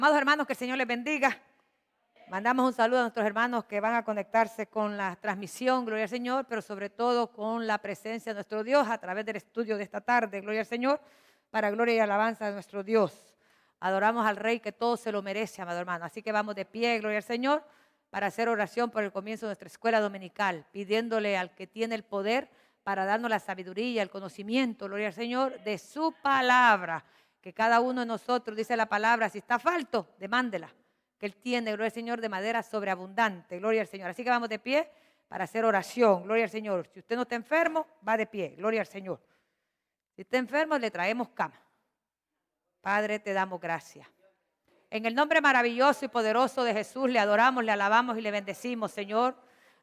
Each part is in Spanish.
Amados hermanos, que el Señor les bendiga. Mandamos un saludo a nuestros hermanos que van a conectarse con la transmisión, gloria al Señor, pero sobre todo con la presencia de nuestro Dios a través del estudio de esta tarde, gloria al Señor, para gloria y alabanza de nuestro Dios. Adoramos al Rey que todo se lo merece, amado hermano. Así que vamos de pie, gloria al Señor, para hacer oración por el comienzo de nuestra escuela dominical, pidiéndole al que tiene el poder para darnos la sabiduría, el conocimiento, gloria al Señor, de su palabra. Que cada uno de nosotros, dice la palabra, si está falto, demándela, que Él tiene, gloria al Señor, de manera sobreabundante, gloria al Señor. Así que vamos de pie para hacer oración, gloria al Señor. Si usted no está enfermo, va de pie, gloria al Señor. Si está enfermo, le traemos cama. Padre, te damos gracias. En el nombre maravilloso y poderoso de Jesús, le adoramos, le alabamos y le bendecimos, Señor.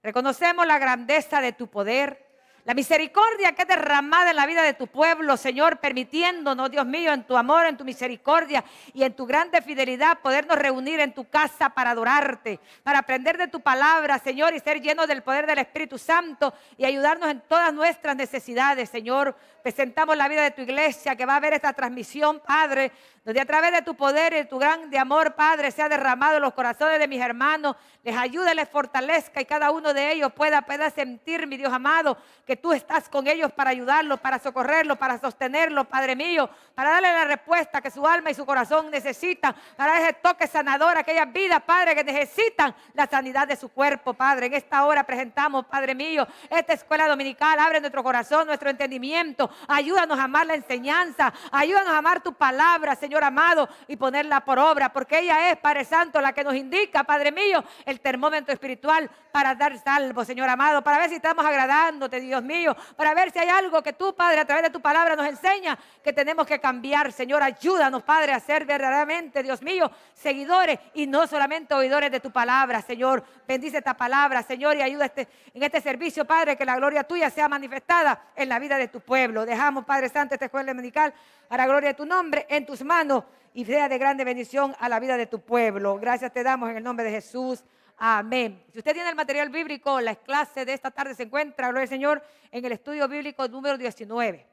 Reconocemos la grandeza de tu poder, la misericordia que es derramada en la vida de tu pueblo, Señor, permitiéndonos, Dios mío, en tu amor, en tu misericordia y en tu grande fidelidad, podernos reunir en tu casa para adorarte, para aprender de tu palabra, Señor, y ser llenos del poder del Espíritu Santo y ayudarnos en todas nuestras necesidades, Señor. Presentamos la vida de tu iglesia que va a ver esta transmisión, Padre, donde a través de tu poder y de tu grande amor, Padre, sea derramado en los corazones de mis hermanos, les ayude, les fortalezca y cada uno de ellos pueda sentir, mi Dios amado, que tú estás con ellos para ayudarlos, para socorrerlos, para sostenerlos, Padre mío, para darle la respuesta que su alma y su corazón necesitan, para dar ese toque sanador a aquellas vidas, Padre, que necesitan la sanidad de su cuerpo, Padre. En esta hora presentamos, Padre mío, esta escuela dominical. Abre nuestro corazón, nuestro entendimiento, ayúdanos a amar la enseñanza, ayúdanos a amar tu palabra, Señor amado, y ponerla por obra, porque ella es, Padre Santo, la que nos indica, Padre mío, el termómetro espiritual para dar salvo, Señor amado, para ver si estamos agradándote, Dios mío, para ver si hay algo que tú, Padre, a través de tu palabra nos enseña que tenemos que cambiar. Señor, ayúdanos, Padre, a ser verdaderamente, Dios mío, seguidores y no solamente oidores de tu palabra, Señor. Bendice esta palabra, Señor, y ayuda en este servicio, Padre, que la gloria tuya sea manifestada en la vida de tu pueblo. Dejamos, Padre Santo, esta escuela dominical a la gloria de tu nombre en tus manos y sea de grande bendición a la vida de tu pueblo. Gracias te damos en el nombre de Jesús. Amén. Si usted tiene el material bíblico, la clase de esta tarde se encuentra, gloria al Señor, en el estudio bíblico número 19.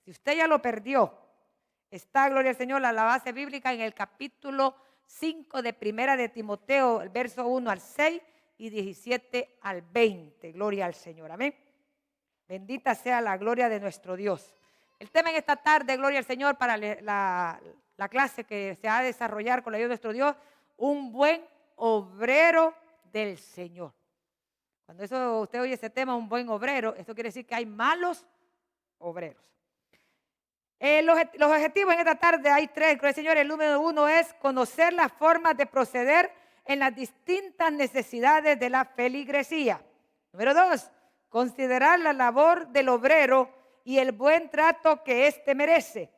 Si usted ya lo perdió, está, gloria al Señor, la base bíblica en el capítulo 5 de Primera de Timoteo, el verso 1 al 6 y 17 al 20. Gloria al Señor. Amén. Bendita sea la gloria de nuestro Dios. El tema en esta tarde, gloria al Señor, para la clase que se va a desarrollar con la ayuda de nuestro Dios, un buen obrero del Señor. Cuando usted oye ese tema, un buen obrero, eso quiere decir que hay malos obreros. Los objetivos en esta tarde hay tres, gloria al Señor. El número 1 es conocer las formas de proceder en las distintas necesidades de la feligresía. Número 2, considerar la labor del obrero y el buen trato que éste merece.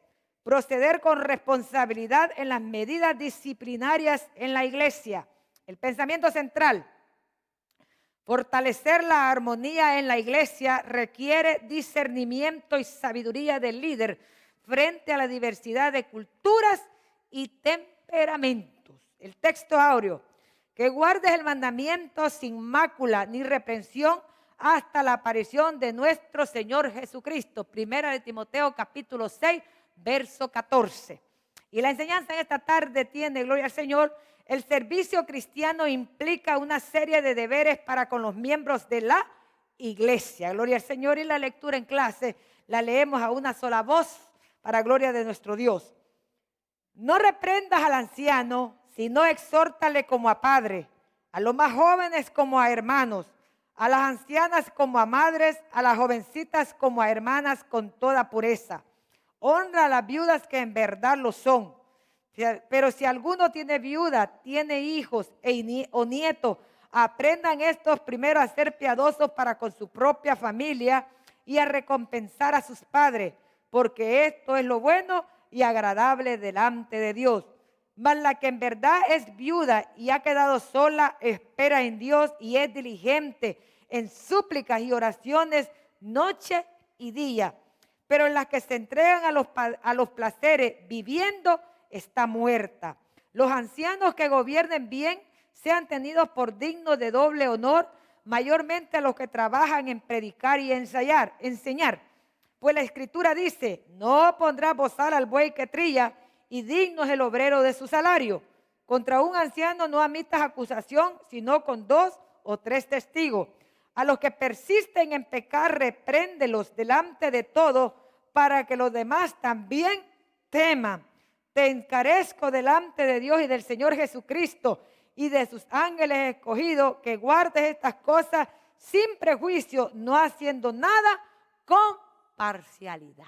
Proceder con responsabilidad en las medidas disciplinarias en la iglesia. El pensamiento central: fortalecer la armonía en la iglesia requiere discernimiento y sabiduría del líder frente a la diversidad de culturas y temperamentos. El texto áureo: que guardes el mandamiento sin mácula ni reprensión hasta la aparición de nuestro Señor Jesucristo. Primera de Timoteo capítulo 6, verso 14. Y la enseñanza en esta tarde tiene, gloria al Señor, el servicio cristiano implica una serie de deberes para con los miembros de la iglesia. Gloria al Señor. Y la lectura en clase la leemos a una sola voz para gloria de nuestro Dios. No reprendas al anciano, sino exhórtale como a padre, a los más jóvenes como a hermanos, a las ancianas como a madres, a las jovencitas como a hermanas con toda pureza. Honra a las viudas que en verdad lo son. Pero si alguno tiene viuda, tiene hijos o nietos, aprendan estos primero a ser piadosos para con su propia familia y a recompensar a sus padres, porque esto es lo bueno y agradable delante de Dios. Mas la que en verdad es viuda y ha quedado sola, espera en Dios y es diligente en súplicas y oraciones noche y día. Pero en las que se entregan a los placeres viviendo, está muerta. Los ancianos que gobiernen bien sean tenidos por dignos de doble honor, mayormente a los que trabajan en predicar y enseñar. Pues la Escritura dice: no pondrás bozal al buey que trilla, y digno es el obrero de su salario. Contra un anciano no admitas acusación, sino con 2 o 3 testigos. A los que persisten en pecar, repréndelos delante de todos, para que los demás también teman. Te encarezco delante de Dios y del Señor Jesucristo y de sus ángeles escogidos, que guardes estas cosas sin prejuicio, no haciendo nada con parcialidad.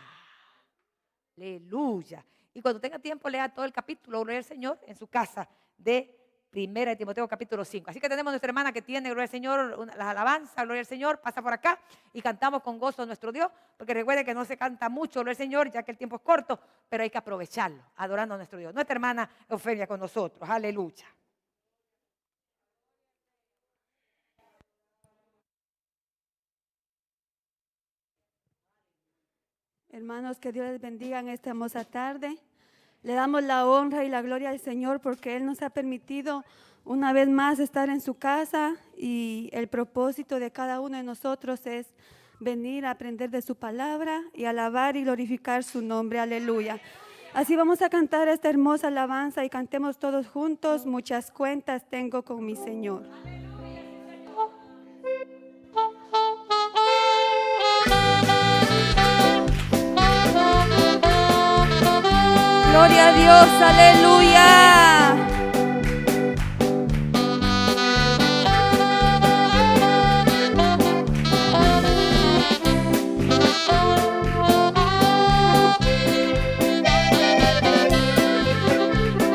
Aleluya. Y cuando tenga tiempo, lea todo el capítulo, gloria al Señor, en su casa de Primera de Timoteo capítulo 5. Así que tenemos nuestra hermana que tiene, gloria al Señor, las alabanzas, gloria al Señor, pasa por acá y cantamos con gozo a nuestro Dios, porque recuerde que no se canta mucho, gloria al Señor, ya que el tiempo es corto, pero hay que aprovecharlo, adorando a nuestro Dios. Nuestra hermana Ofelia con nosotros, aleluya. Hermanos, que Dios les bendiga en esta hermosa tarde. Le damos la honra y la gloria al Señor porque Él nos ha permitido una vez más estar en su casa, y el propósito de cada uno de nosotros es venir a aprender de su palabra y alabar y glorificar su nombre. Aleluya. Así vamos a cantar esta hermosa alabanza y cantemos todos juntos. Muchas cuentas tengo con mi Señor. Gloria a Dios, aleluya.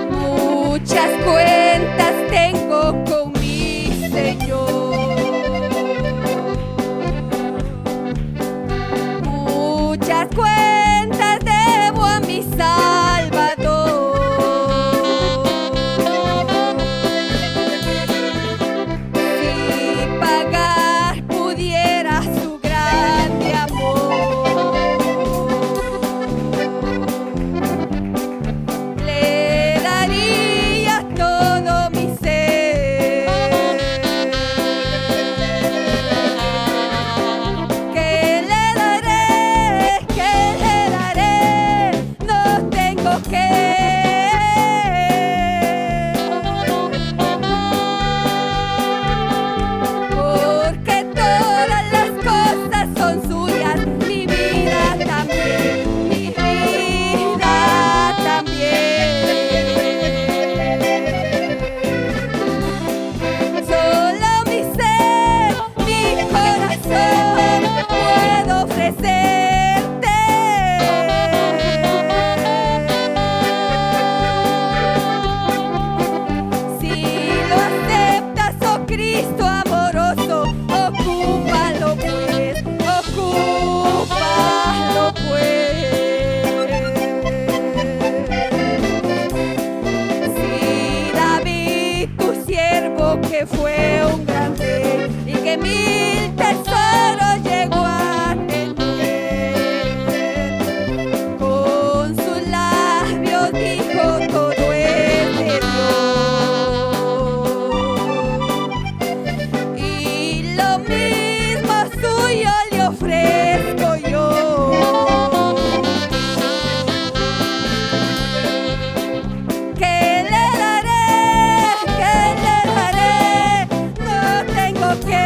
Muchas cuentas tengo con mi Señor. Muchas cuentas debo a mi Salvador. Si pagar pudiera su grande amor, le daría todo mi ser. ¿Qué le daré? ¿Qué le daré? No tengo que. Porque todas las cosas son suyas, mi vida también, mi vida también. Solo mi ser, mi corazón puedo ofrecerte. Si lo aceptas, oh Cristo amoroso, ocúpalo pues, ocúpalo pues. Si David, tu siervo, que fue un gran rey y que 1000 tesoros llegó a tener, con sus labios dijo todo es de Dios, y lo mismo suyo le ofrezco yo. ¿Qué le daré? ¿Qué le daré? No tengo que.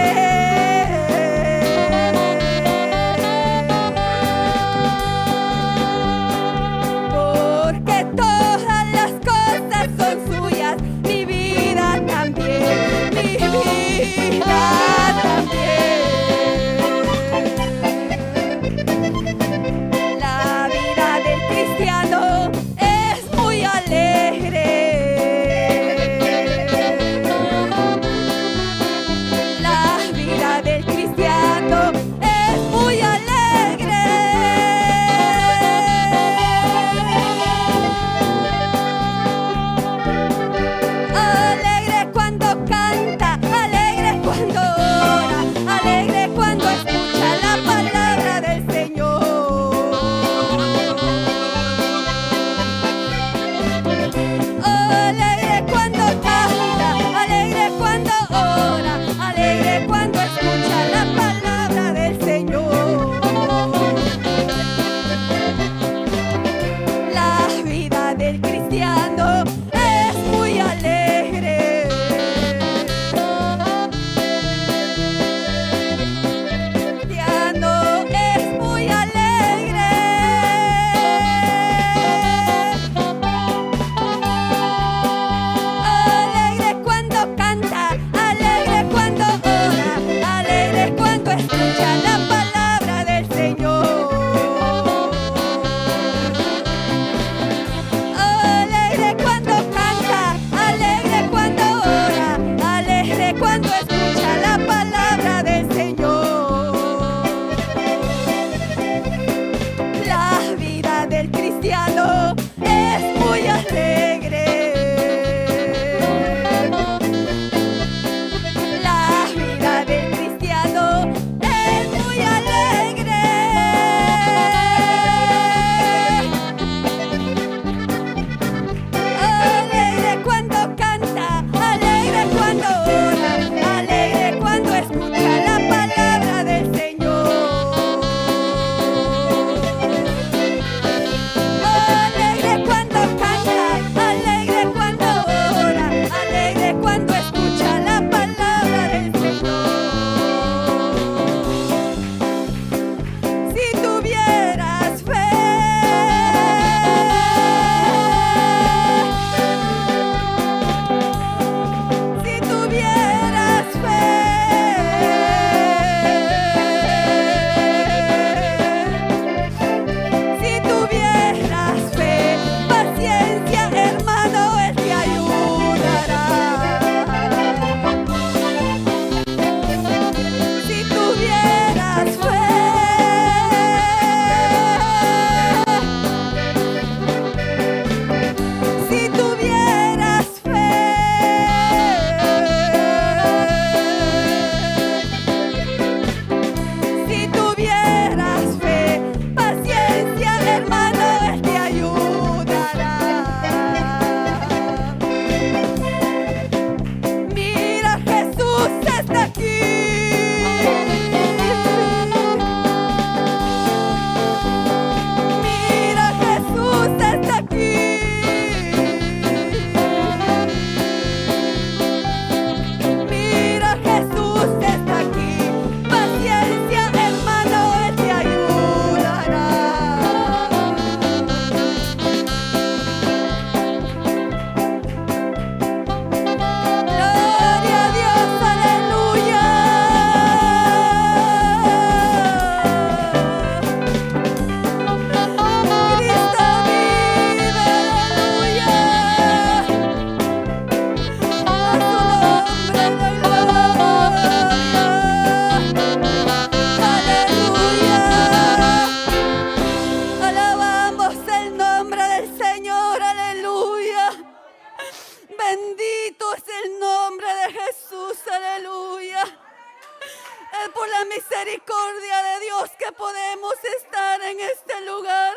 Bendito es el nombre de Jesús, aleluya. Es por la misericordia de Dios que podemos estar en este lugar.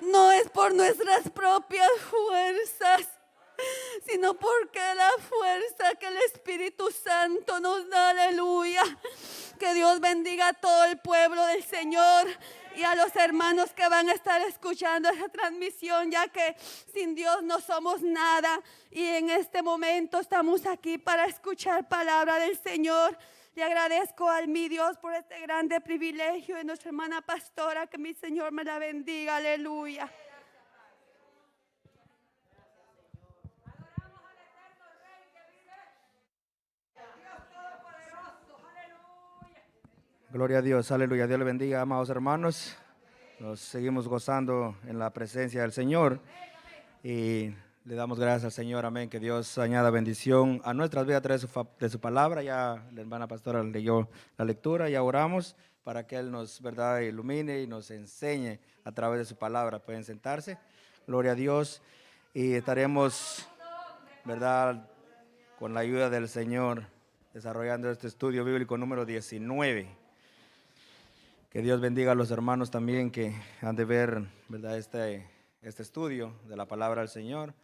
No es por nuestras propias fuerzas, sino porque la fuerza que el Espíritu Santo nos da, aleluya. Que Dios bendiga a todo el pueblo del Señor y a los hermanos que van a estar escuchando esta transmisión, ya que sin Dios no somos nada. Y en este momento estamos aquí para escuchar palabra del Señor. Le agradezco a mi Dios por este grande privilegio de nuestra hermana pastora. Que mi Señor me la bendiga, aleluya. Gloria a Dios, aleluya. Dios le bendiga, amados hermanos. Nos seguimos gozando en la presencia del Señor y le damos gracias al Señor, amén. Que Dios añada bendición a nuestras vidas a través de su palabra. Ya la hermana pastora leyó la lectura, ya oramos para que Él nos, verdad, ilumine y nos enseñe a través de su palabra. Pueden sentarse, gloria a Dios, y estaremos, verdad, con la ayuda del Señor, desarrollando este estudio bíblico número 19. Que Dios bendiga a los hermanos también que han de ver, verdad, este estudio de la palabra del Señor.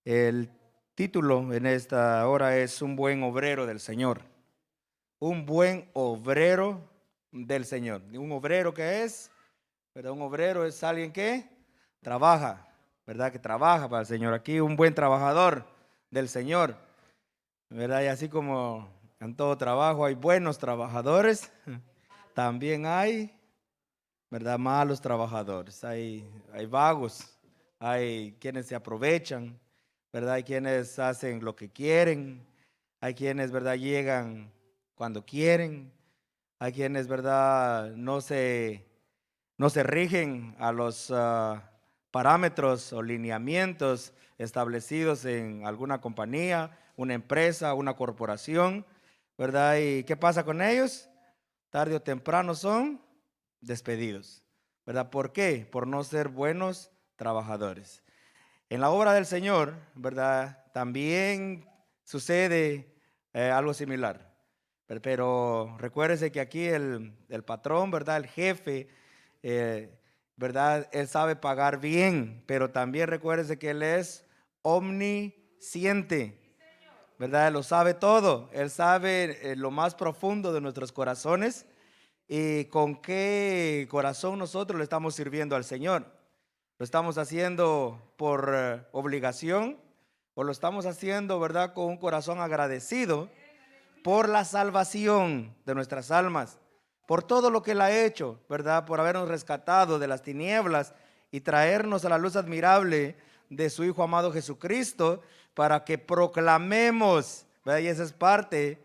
El título en esta hora es Un buen obrero del Señor. Un buen obrero del Señor. ¿Un obrero qué es? ¿Verdad? Un obrero es alguien que trabaja, ¿verdad? Que trabaja para el Señor. Aquí un buen trabajador del Señor, ¿verdad? Y así como en todo trabajo hay buenos trabajadores, también hay, ¿verdad?, malos trabajadores. Hay vagos, hay quienes se aprovechan, ¿verdad? Hay quienes hacen lo que quieren, hay quienes, ¿verdad?, llegan cuando quieren, hay quienes, ¿verdad?, no se rigen a los parámetros o lineamientos establecidos en alguna compañía, una empresa, una corporación, ¿verdad? ¿Y qué pasa con ellos? Tarde o temprano son despedidos, ¿verdad? ¿Por qué? Por no ser buenos trabajadores. En la obra del Señor, ¿verdad?, también sucede algo similar. Pero recuérdese que aquí el patrón, ¿verdad?, el jefe, ¿verdad?, él sabe pagar bien, pero también recuérdese que él es omnisciente, ¿verdad? Él lo sabe todo. Él sabe lo más profundo de nuestros corazones y con qué corazón nosotros le estamos sirviendo al Señor. ¿Lo estamos haciendo por obligación o lo estamos haciendo, verdad, con un corazón agradecido por la salvación de nuestras almas, por todo lo que Él ha hecho, verdad, por habernos rescatado de las tinieblas y traernos a la luz admirable de su Hijo amado Jesucristo, para que proclamemos, ¿verdad? Y esa es parte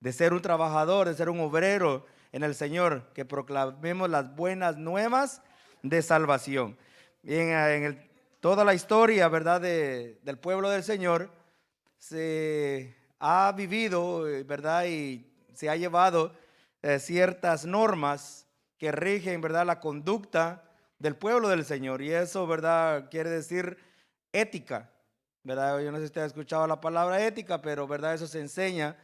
de ser un trabajador, de ser un obrero en el Señor, que proclamemos las buenas nuevas de salvación. Y toda la historia, ¿verdad?, del pueblo del Señor se ha vivido, ¿verdad?, y se ha llevado ciertas normas que rigen, ¿verdad?, la conducta del pueblo del Señor. Y eso, ¿verdad?, quiere decir ética, ¿verdad? Yo no sé si usted ha escuchado la palabra ética, pero, ¿verdad?, eso se enseña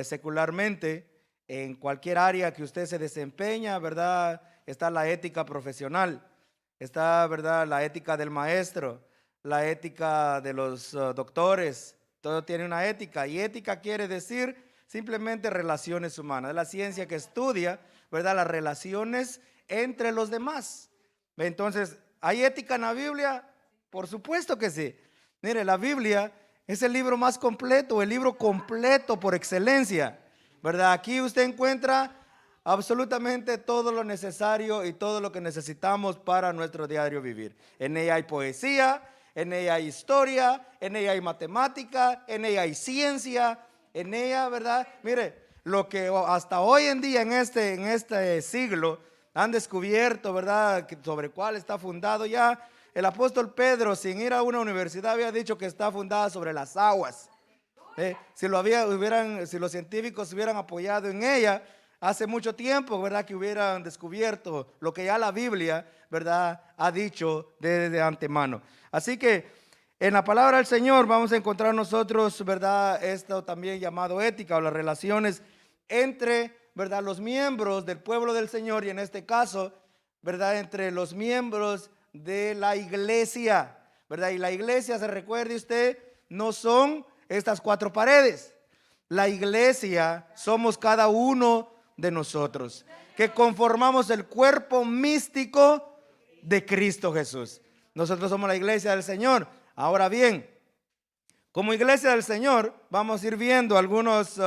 secularmente en cualquier área que usted se desempeña, ¿verdad? Está la ética profesional, está, ¿verdad?, la ética del maestro, la ética de los doctores. Todo tiene una ética, y ética quiere decir simplemente relaciones humanas. Es la ciencia que estudia, ¿verdad?, las relaciones entre los demás. Entonces, ¿hay ética en la Biblia? Por supuesto que sí. Mire, la Biblia es el libro más completo, el libro completo por excelencia, ¿verdad? Aquí usted encuentra absolutamente todo lo necesario y todo lo que necesitamos para nuestro diario vivir. En ella hay poesía, en ella hay historia, en ella hay matemática, en ella hay ciencia, en ella, ¿verdad? Mire, lo que hasta hoy en día en este siglo han descubierto, ¿verdad?, sobre cuál está fundado ya. El apóstol Pedro, sin ir a una universidad, había dicho que está fundada sobre las aguas. Si los científicos hubieran apoyado en ella hace mucho tiempo, ¿verdad?, que hubieran descubierto lo que ya la Biblia, ¿verdad?, ha dicho desde antemano. Así que En la palabra del Señor vamos a encontrar nosotros, ¿verdad? Esto también llamado ética o las relaciones entre, ¿verdad?, los miembros del pueblo del Señor y en este caso, ¿verdad?, entre los miembros de la iglesia, ¿verdad? Y la iglesia, se recuerde usted, no son estas cuatro paredes. La iglesia somos cada uno de nosotros, que conformamos el cuerpo místico de Cristo Jesús. Nosotros somos la iglesia del Señor. Ahora bien, como iglesia del Señor, vamos a ir viendo algunos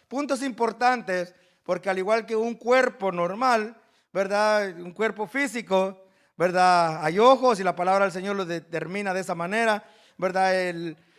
puntos importantes, porque al igual que un cuerpo normal, ¿verdad?, un cuerpo físico, ¿verdad?, hay ojos y la palabra del Señor lo determina de esa manera, ¿verdad?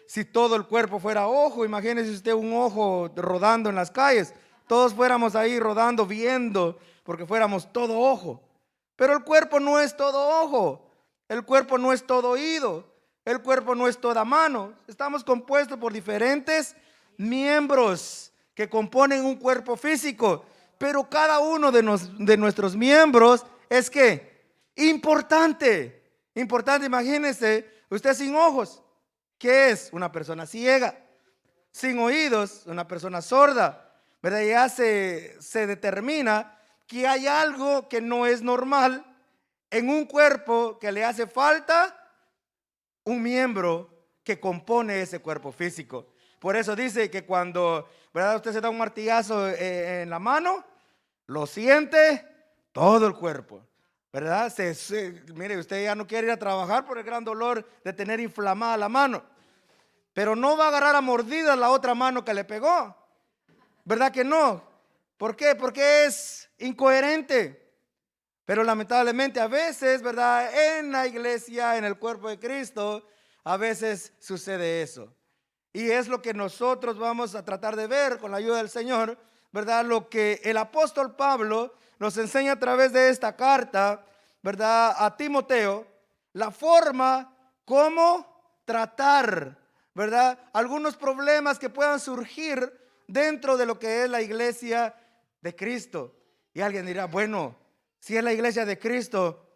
Si todo el cuerpo fuera ojo, imagínese usted un ojo rodando en las calles, todos fuéramos ahí rodando, viendo, porque fuéramos todo ojo. Pero el cuerpo no es todo ojo, el cuerpo no es todo oído, el cuerpo no es toda mano. Estamos compuestos por diferentes miembros que componen un cuerpo físico, pero cada uno de nuestros miembros es que importante, imagínese usted sin ojos, ¿qué es? Una persona ciega. Sin oídos, una persona sorda, ¿verdad? Ya se determina que hay algo que no es normal en un cuerpo, que le hace falta un miembro que compone ese cuerpo físico. Por eso dice que cuando, ¿verdad?, usted se da un martillazo en la mano, lo siente todo el cuerpo, ¿verdad? Mire, usted ya no quiere ir a trabajar por el gran dolor de tener inflamada la mano, pero no va a agarrar a mordidas la otra mano que le pegó, ¿verdad que no? ¿Por qué? Porque es incoherente. Pero lamentablemente a veces, ¿verdad?, en la iglesia, en el cuerpo de Cristo, a veces sucede eso. Y es lo que nosotros vamos a tratar de ver con la ayuda del Señor, ¿verdad? Lo que el apóstol Pablo nos enseña a través de esta carta, ¿verdad?, a Timoteo, la forma como tratar, ¿verdad?, algunos problemas que puedan surgir dentro de lo que es la iglesia de Cristo. Y alguien dirá, bueno, si es la iglesia de Cristo,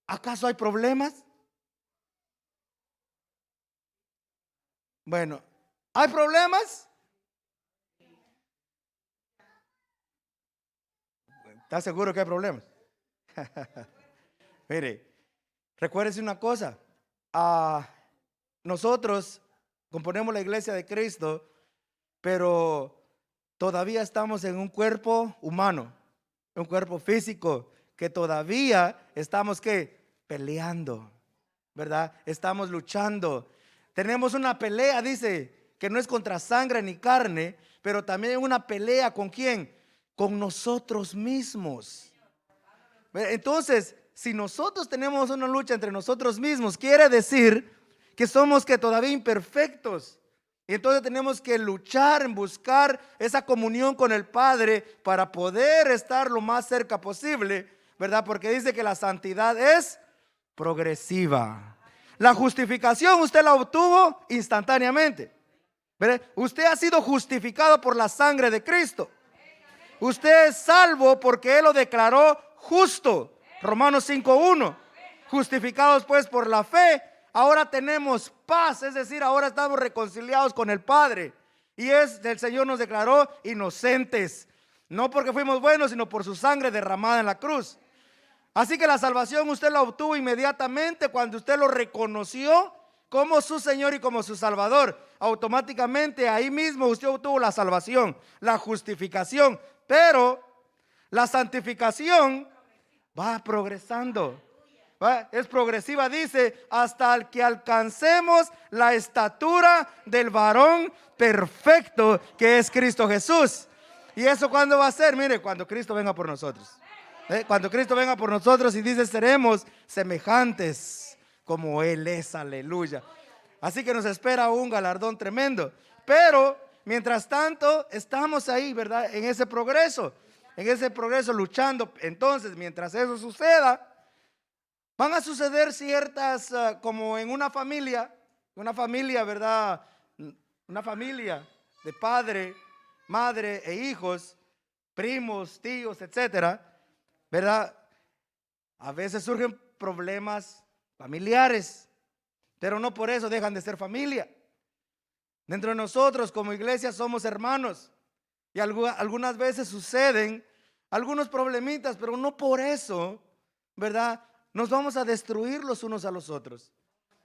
¿acaso hay problemas? Bueno, ¿hay problemas? ¿Está seguro que hay problemas? Mire, recuérdese una cosa, nosotros componemos la iglesia de Cristo, pero todavía estamos en un cuerpo humano, un cuerpo físico, que todavía estamos peleando, ¿verdad? Estamos luchando. Tenemos una pelea, dice, que no es contra sangre ni carne, pero también una pelea ¿con quién? Con nosotros mismos. Entonces, si nosotros tenemos una lucha entre nosotros mismos, quiere decir que somos todavía imperfectos. Y entonces tenemos que luchar en buscar esa comunión con el Padre para poder estar lo más cerca posible, ¿verdad? Porque dice que la santidad es progresiva. La justificación usted la obtuvo instantáneamente, ¿verdad? Usted ha sido justificado por la sangre de Cristo. Usted es salvo porque Él lo declaró justo. Romanos 5:1. Justificados pues por la fe, ahora tenemos paz, es decir, ahora estamos reconciliados con el Padre. Y el Señor nos declaró inocentes, no porque fuimos buenos, sino por su sangre derramada en la cruz. Así que la salvación usted la obtuvo inmediatamente cuando usted lo reconoció como su Señor y como su Salvador. Automáticamente ahí mismo usted obtuvo la salvación, la justificación. Pero la santificación va progresando. Es progresiva, dice, hasta el que alcancemos la estatura del varón perfecto que es Cristo Jesús. ¿Y eso cuándo va a ser? Mire, cuando Cristo venga por nosotros. Cuando Cristo venga por nosotros y dice, seremos semejantes como Él es, aleluya. Así que nos espera un galardón tremendo. Pero, mientras tanto, estamos ahí, ¿verdad? En ese progreso luchando. Entonces, mientras eso suceda, van a suceder ciertas, como en una familia, ¿verdad? Una familia de padre, madre e hijos, primos, tíos, etcétera, ¿verdad? A veces surgen problemas familiares pero no por eso dejan de ser familia. Dentro de nosotros como iglesia somos hermanos y algunas veces suceden algunos problemitas, pero no por eso, ¿verdad? Nos vamos a destruir los unos a los otros,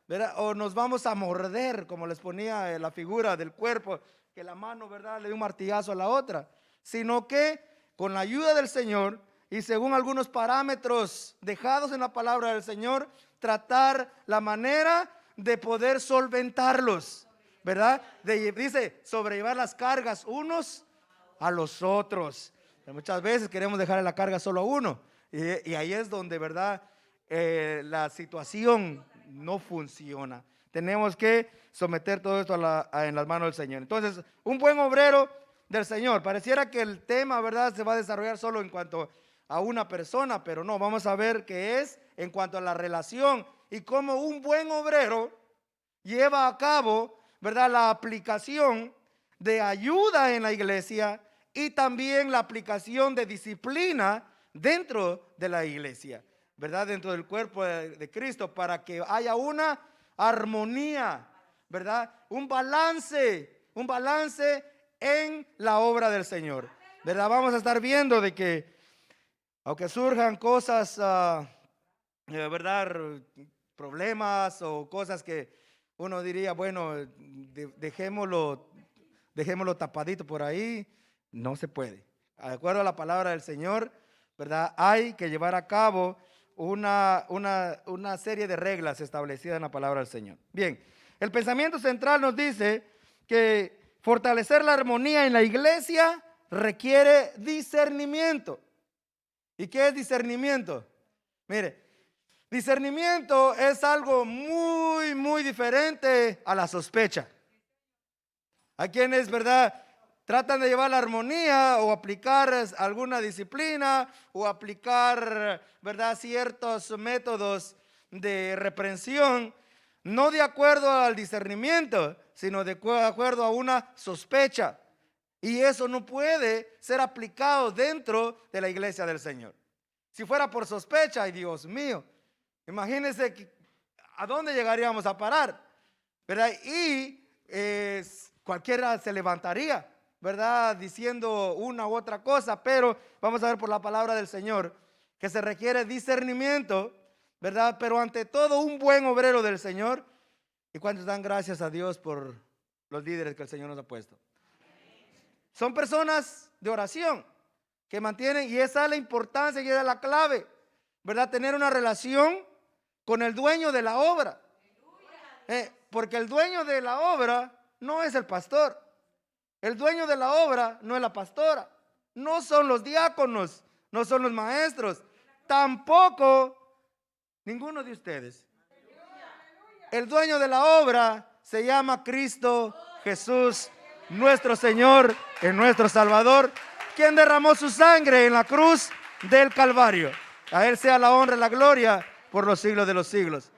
¿verdad? O nos vamos a morder, como les ponía la figura del cuerpo, que la mano, ¿verdad?, le dio un martillazo a la otra, sino que con la ayuda del Señor y según algunos parámetros dejados en la palabra del Señor, tratar la manera de poder solventarlos, ¿verdad? Dice, sobrellevar las cargas unos a los otros. Muchas veces queremos dejar la carga solo a uno y ahí es donde, ¿verdad?, la situación no funciona. Tenemos que someter todo esto en las manos del Señor. Entonces, un buen obrero del Señor. Pareciera que el tema, ¿verdad?, se va a desarrollar solo en cuanto a una persona, pero no, vamos a ver qué es en cuanto a la relación y cómo un buen obrero lleva a cabo, ¿verdad?, la aplicación de ayuda en la iglesia y también la aplicación de disciplina dentro de la iglesia, ¿verdad?, dentro del cuerpo de Cristo, para que haya una armonía, ¿verdad?, un balance en la obra del Señor, ¿verdad? Vamos a estar viendo de que aunque surjan cosas, ¿verdad?, problemas o cosas que uno diría, bueno, dejémoslo tapadito por ahí, no se puede. De acuerdo a la palabra del Señor, ¿verdad?, hay que llevar a cabo una serie de reglas establecidas en la palabra del Señor. Bien, el pensamiento central nos dice que fortalecer la armonía en la iglesia requiere discernimiento. ¿Y qué es discernimiento? Mire, discernimiento es algo muy, muy diferente a la sospecha. Hay quienes, ¿verdad?, tratan de llevar la armonía o aplicar alguna disciplina o aplicar, ¿verdad?, ciertos métodos de reprensión, no de acuerdo al discernimiento, sino de acuerdo a una sospecha. Y eso no puede ser aplicado dentro de la iglesia del Señor. Si fuera por sospecha, ay Dios mío, imagínense a dónde llegaríamos a parar, ¿verdad? Y cualquiera se levantaría, ¿verdad?, diciendo una u otra cosa, pero vamos a ver por la palabra del Señor que se requiere discernimiento, ¿verdad? Pero ante todo un buen obrero del Señor. ¿Y cuántos dan gracias a Dios por los líderes que el Señor nos ha puesto? Son personas de oración que mantienen, y esa es la importancia y esa es la clave, ¿verdad?, tener una relación con el dueño de la obra, porque el dueño de la obra no es el pastor, el dueño de la obra no es la pastora, no son los diáconos, no son los maestros, tampoco ninguno de ustedes. El dueño de la obra se llama Cristo Jesús, nuestro Señor y nuestro Salvador, quien derramó su sangre en la cruz del Calvario. A Él sea la honra y la gloria por los siglos de los siglos.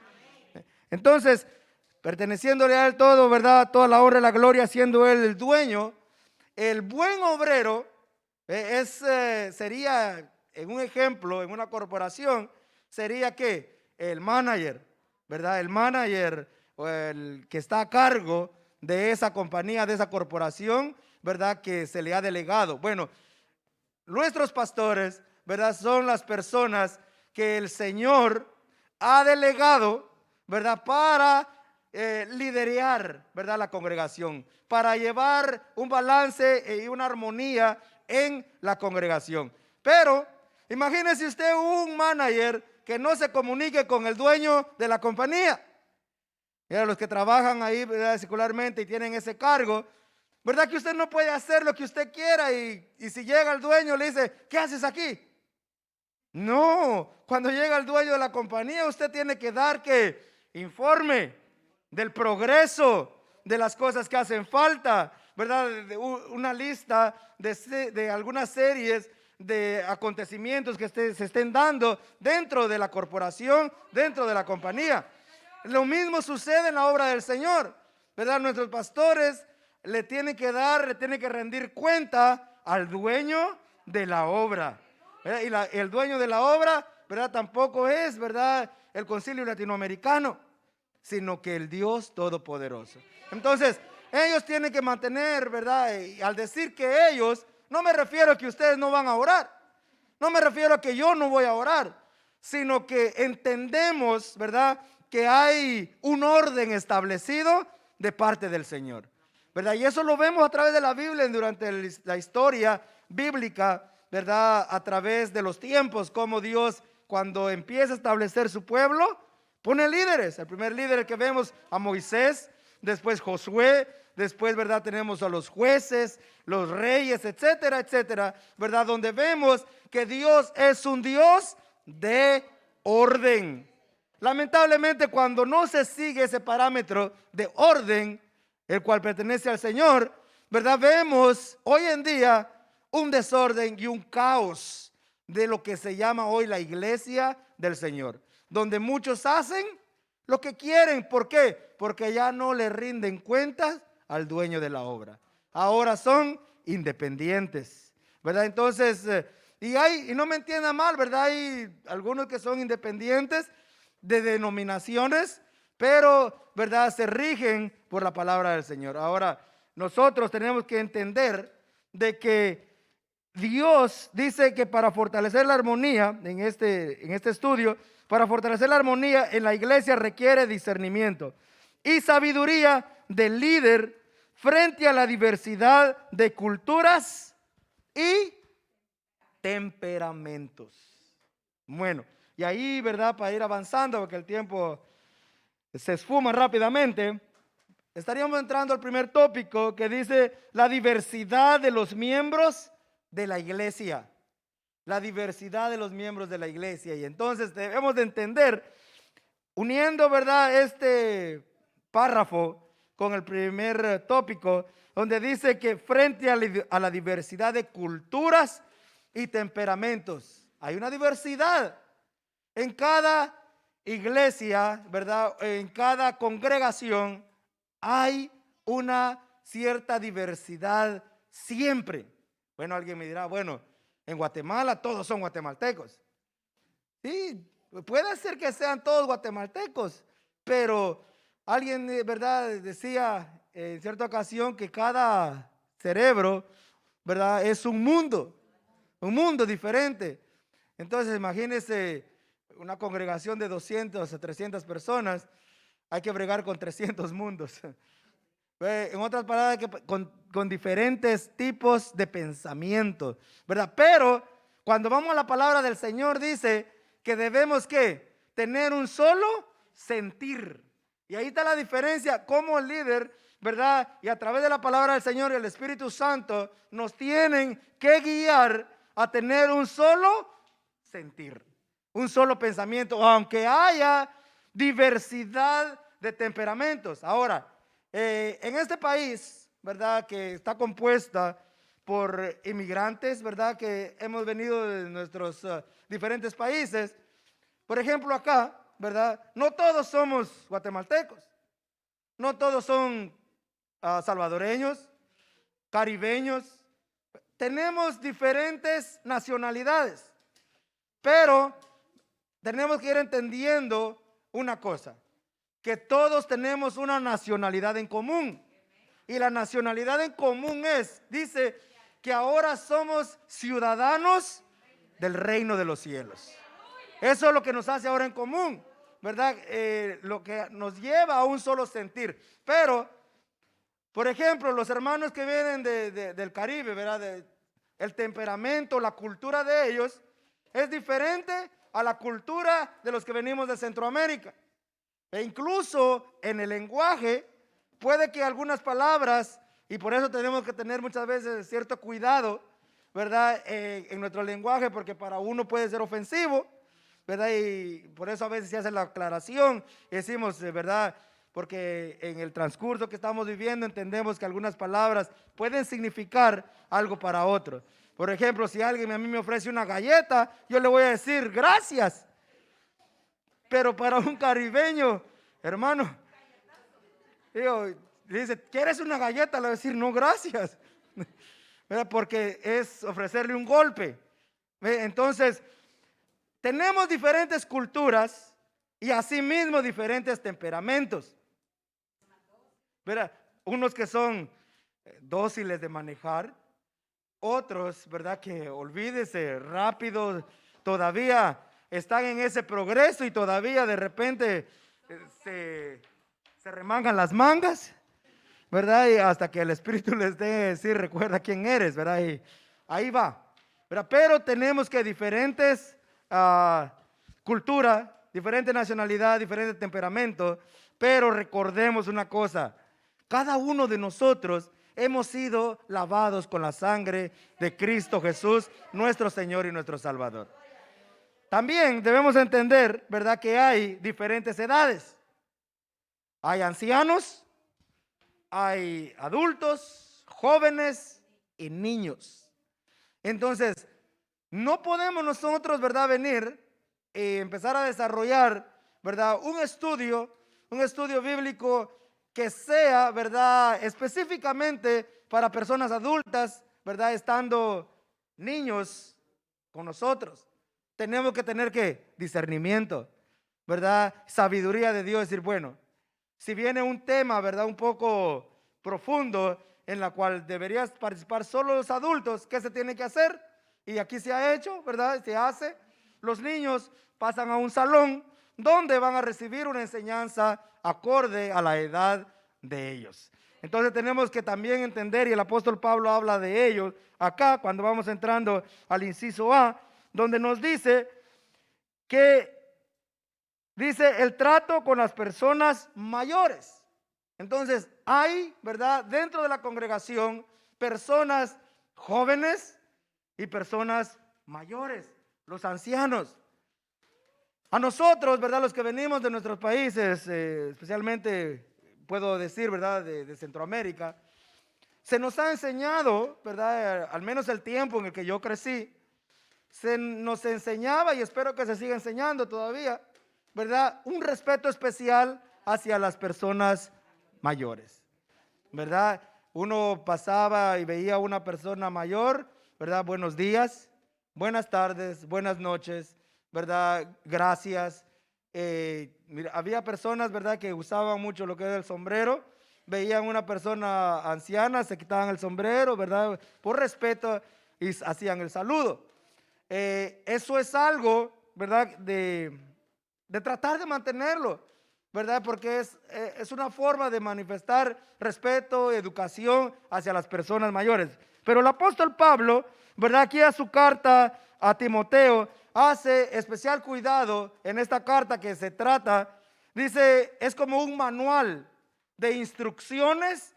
Entonces, perteneciéndole a Él todo, ¿verdad?, toda la honra y la gloria, siendo Él el dueño, el buen obrero sería, en un ejemplo, en una corporación, sería que el manager, ¿verdad?, el manager o el que está a cargo de esa compañía, de esa corporación, ¿verdad?, que se le ha delegado. Bueno, nuestros pastores, ¿verdad?, son las personas que el Señor ha delegado, ¿verdad?, para liderar, ¿verdad?, la congregación, para llevar un balance y una armonía en la congregación. Pero imagínese usted un manager que no se comunique con el dueño de la compañía. Mira, los que trabajan ahí, ¿verdad?, secularmente y tienen ese cargo, ¿verdad?, que usted no puede hacer lo que usted quiera y si llega el dueño le dice, ¿qué haces aquí? No, cuando llega el dueño de la compañía usted tiene que dar informe del progreso, de las cosas que hacen falta, ¿verdad?, una lista de algunas series de acontecimientos que se estén dando dentro de la corporación, dentro de la compañía. Lo mismo sucede en la obra del Señor, ¿verdad? Nuestros pastores le tienen que rendir cuenta al dueño de la obra, ¿verdad? Y el dueño de la obra, ¿verdad?, tampoco es, ¿verdad?, el Concilio Latinoamericano. sino que el Dios Todopoderoso. Entonces, ellos tienen que mantener, ¿verdad? Y al decir que ellos, no me refiero a que ustedes no van a orar. No me refiero a que yo no voy a orar, sino que entendemos, ¿verdad?, que hay un orden establecido de parte del Señor, ¿verdad? Y eso lo vemos a través de la Biblia durante la historia bíblica, ¿verdad? A través de los tiempos, como Dios, cuando empieza a establecer su pueblo, pone líderes. El primer líder que vemos a Moisés, después Josué, después, ¿verdad?, tenemos a los jueces, los reyes, etcétera, etcétera, ¿verdad? Donde vemos que Dios es un Dios de orden. Lamentablemente, cuando no se sigue ese parámetro de orden, el cual pertenece al Señor, ¿verdad? Vemos hoy en día un desorden y un caos de lo que se llama hoy la iglesia del Señor, donde muchos hacen lo que quieren. ¿Por qué? Porque ya no le rinden cuentas al dueño de la obra. Ahora son independientes, ¿verdad? Entonces, y no me entiendan mal, ¿verdad? Hay algunos que son independientes de denominaciones, pero, ¿verdad?, se rigen por la palabra del Señor. Ahora, nosotros tenemos que entender de que Dios dice que para fortalecer la armonía, en este estudio, para fortalecer la armonía en la iglesia requiere discernimiento y sabiduría del líder frente a la diversidad de culturas y temperamentos. Bueno, y ahí, ¿verdad?, para ir avanzando, porque el tiempo se esfuma rápidamente, estaríamos entrando al primer tópico que dice la diversidad de los miembros de la iglesia. La diversidad de los miembros de la iglesia. Y entonces debemos de entender, uniendo, ¿verdad?, este párrafo con el primer tópico, donde dice que frente a la diversidad de culturas y temperamentos, hay una diversidad en cada iglesia, ¿verdad? En cada congregación hay una cierta diversidad siempre. Bueno, alguien me dirá, bueno, en Guatemala todos son guatemaltecos. Sí, puede ser que sean todos guatemaltecos, pero alguien, ¿verdad?, decía en cierta ocasión que cada cerebro, ¿verdad?, es un mundo diferente. Entonces, imagínense una congregación de 200 a 300 personas, hay que bregar con 300 mundos. En otras palabras, con diferentes tipos de pensamientos, ¿verdad? Pero cuando vamos a la palabra del Señor, dice que debemos ¿qué? Tener un solo sentir. Y ahí está la diferencia, como el líder, ¿verdad? Y a través de la palabra del Señor y el Espíritu Santo nos tienen que guiar a tener un solo sentir, un solo pensamiento, aunque haya diversidad de temperamentos. Ahora, en este país, ¿verdad?, que está compuesta por inmigrantes, ¿verdad?, que hemos venido de nuestros diferentes países. Por ejemplo, acá, ¿verdad?, no todos somos guatemaltecos, no todos son salvadoreños, caribeños. Tenemos diferentes nacionalidades, pero tenemos que ir entendiendo una cosa, que todos tenemos una nacionalidad en común. Y la nacionalidad en común dice que ahora somos ciudadanos del reino de los cielos. Eso es lo que nos hace ahora en común, ¿verdad? Lo que nos lleva a un solo sentir. Pero, por ejemplo, los hermanos que vienen del Caribe, ¿verdad? El temperamento, la cultura de ellos es diferente a la cultura de los que venimos de Centroamérica. E incluso en el lenguaje puede que algunas palabras, y por eso tenemos que tener muchas veces cierto cuidado, ¿verdad?, en nuestro lenguaje, porque para uno puede ser ofensivo, ¿verdad? Y por eso a veces se hace la aclaración y decimos, ¿verdad?, porque en el transcurso que estamos viviendo entendemos que algunas palabras pueden significar algo para otros. Por ejemplo, si alguien a mí me ofrece una galleta, yo le voy a decir gracias. Pero para un caribeño, hermano, dice, ¿quieres una galleta? Le voy a decir, no, gracias. ¿Verdad? Porque es ofrecerle un golpe. Entonces, tenemos diferentes culturas, y asimismo diferentes temperamentos. ¿Verdad? Unos que son dóciles de manejar, otros, ¿verdad? Que olvídese, rápido, todavía están en ese progreso y todavía de repente se remangan las mangas, ¿verdad? Y hasta que el Espíritu les dé decir, recuerda quién eres, ¿verdad? Y ahí va, ¿verdad? Pero tenemos que diferentes culturas, diferente nacionalidad, diferente temperamento, pero recordemos una cosa, cada uno de nosotros hemos sido lavados con la sangre de Cristo Jesús, nuestro Señor y nuestro Salvador. También debemos entender, ¿verdad?, que hay diferentes edades. Hay ancianos, hay adultos, jóvenes y niños. Entonces, no podemos nosotros, ¿verdad?, venir y empezar a desarrollar, ¿verdad?, un estudio bíblico que sea, ¿verdad?, específicamente para personas adultas, ¿verdad?, estando niños con nosotros. Tenemos que tener ¿qué? Discernimiento, ¿verdad? Sabiduría de Dios, decir, bueno, si viene un tema, ¿verdad?, un poco profundo en la cual deberías participar solo los adultos, ¿qué se tiene que hacer? Y aquí se ha hecho, ¿verdad? Se hace. Los niños pasan a un salón donde van a recibir una enseñanza acorde a la edad de ellos. Entonces tenemos que también entender, y el apóstol Pablo habla de ellos acá cuando vamos entrando al inciso A, donde nos dice que dice el trato con las personas mayores. Entonces hay, ¿verdad?, dentro de la congregación personas jóvenes y personas mayores, los ancianos. A nosotros, ¿verdad?, los que venimos de nuestros países, especialmente puedo decir, ¿verdad?, de Centroamérica, se nos ha enseñado, ¿verdad?, al menos el tiempo en el que yo crecí, se nos enseñaba, y espero que se siga enseñando todavía, ¿verdad?, un respeto especial hacia las personas mayores, ¿verdad? Uno pasaba y veía a una persona mayor, ¿verdad? Buenos días, buenas tardes, buenas noches, ¿verdad? Gracias. Mira, había personas, ¿verdad?, que usaban mucho lo que era el sombrero. Veían una persona anciana, se quitaban el sombrero, ¿verdad?, por respeto, y hacían el saludo. Eso es algo, ¿verdad?, de tratar de mantenerlo, ¿verdad?, porque es una forma de manifestar respeto, educación hacia las personas mayores. Pero el apóstol Pablo, ¿verdad?, aquí a su carta a Timoteo, hace especial cuidado en esta carta que se trata, dice, es como un manual de instrucciones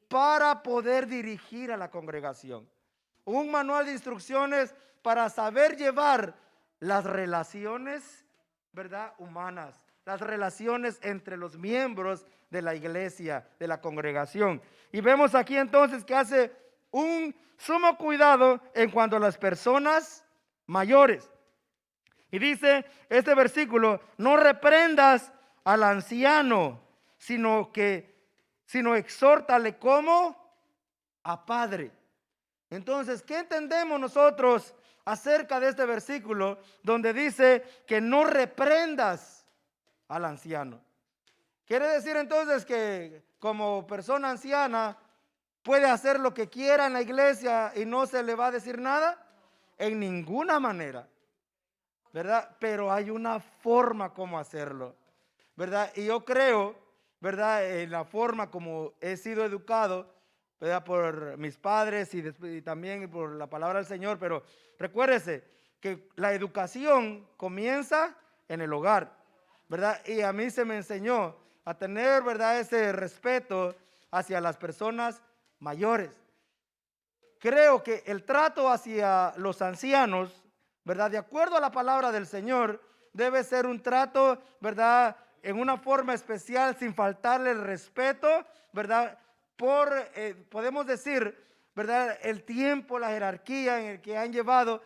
para poder dirigir a la congregación. Un manual de instrucciones para saber llevar las relaciones, ¿verdad?, humanas, las relaciones entre los miembros de la iglesia, de la congregación. Y vemos aquí entonces que hace un sumo cuidado en cuanto a las personas mayores. Y dice este versículo, no reprendas al anciano, sino exhórtale como a padre. Entonces, ¿qué entendemos nosotros acerca de este versículo donde dice que no reprendas al anciano? Quiere decir entonces que como persona anciana puede hacer lo que quiera en la iglesia y no se le va a decir nada. En ninguna manera, ¿verdad? Pero hay una forma como hacerlo, ¿verdad? Y yo creo, ¿verdad?, en la forma como he sido educado, ¿verdad?, por mis padres y también por la palabra del Señor. Pero recuérdese que la educación comienza en el hogar, ¿verdad? Y a mí se me enseñó a tener, ¿verdad?, ese respeto hacia las personas mayores. Creo que el trato hacia los ancianos, ¿verdad?, de acuerdo a la palabra del Señor, debe ser un trato, ¿verdad?, en una forma especial, sin faltarle el respeto, ¿verdad?, podemos decir, ¿verdad?, el tiempo, la jerarquía en el que han llevado.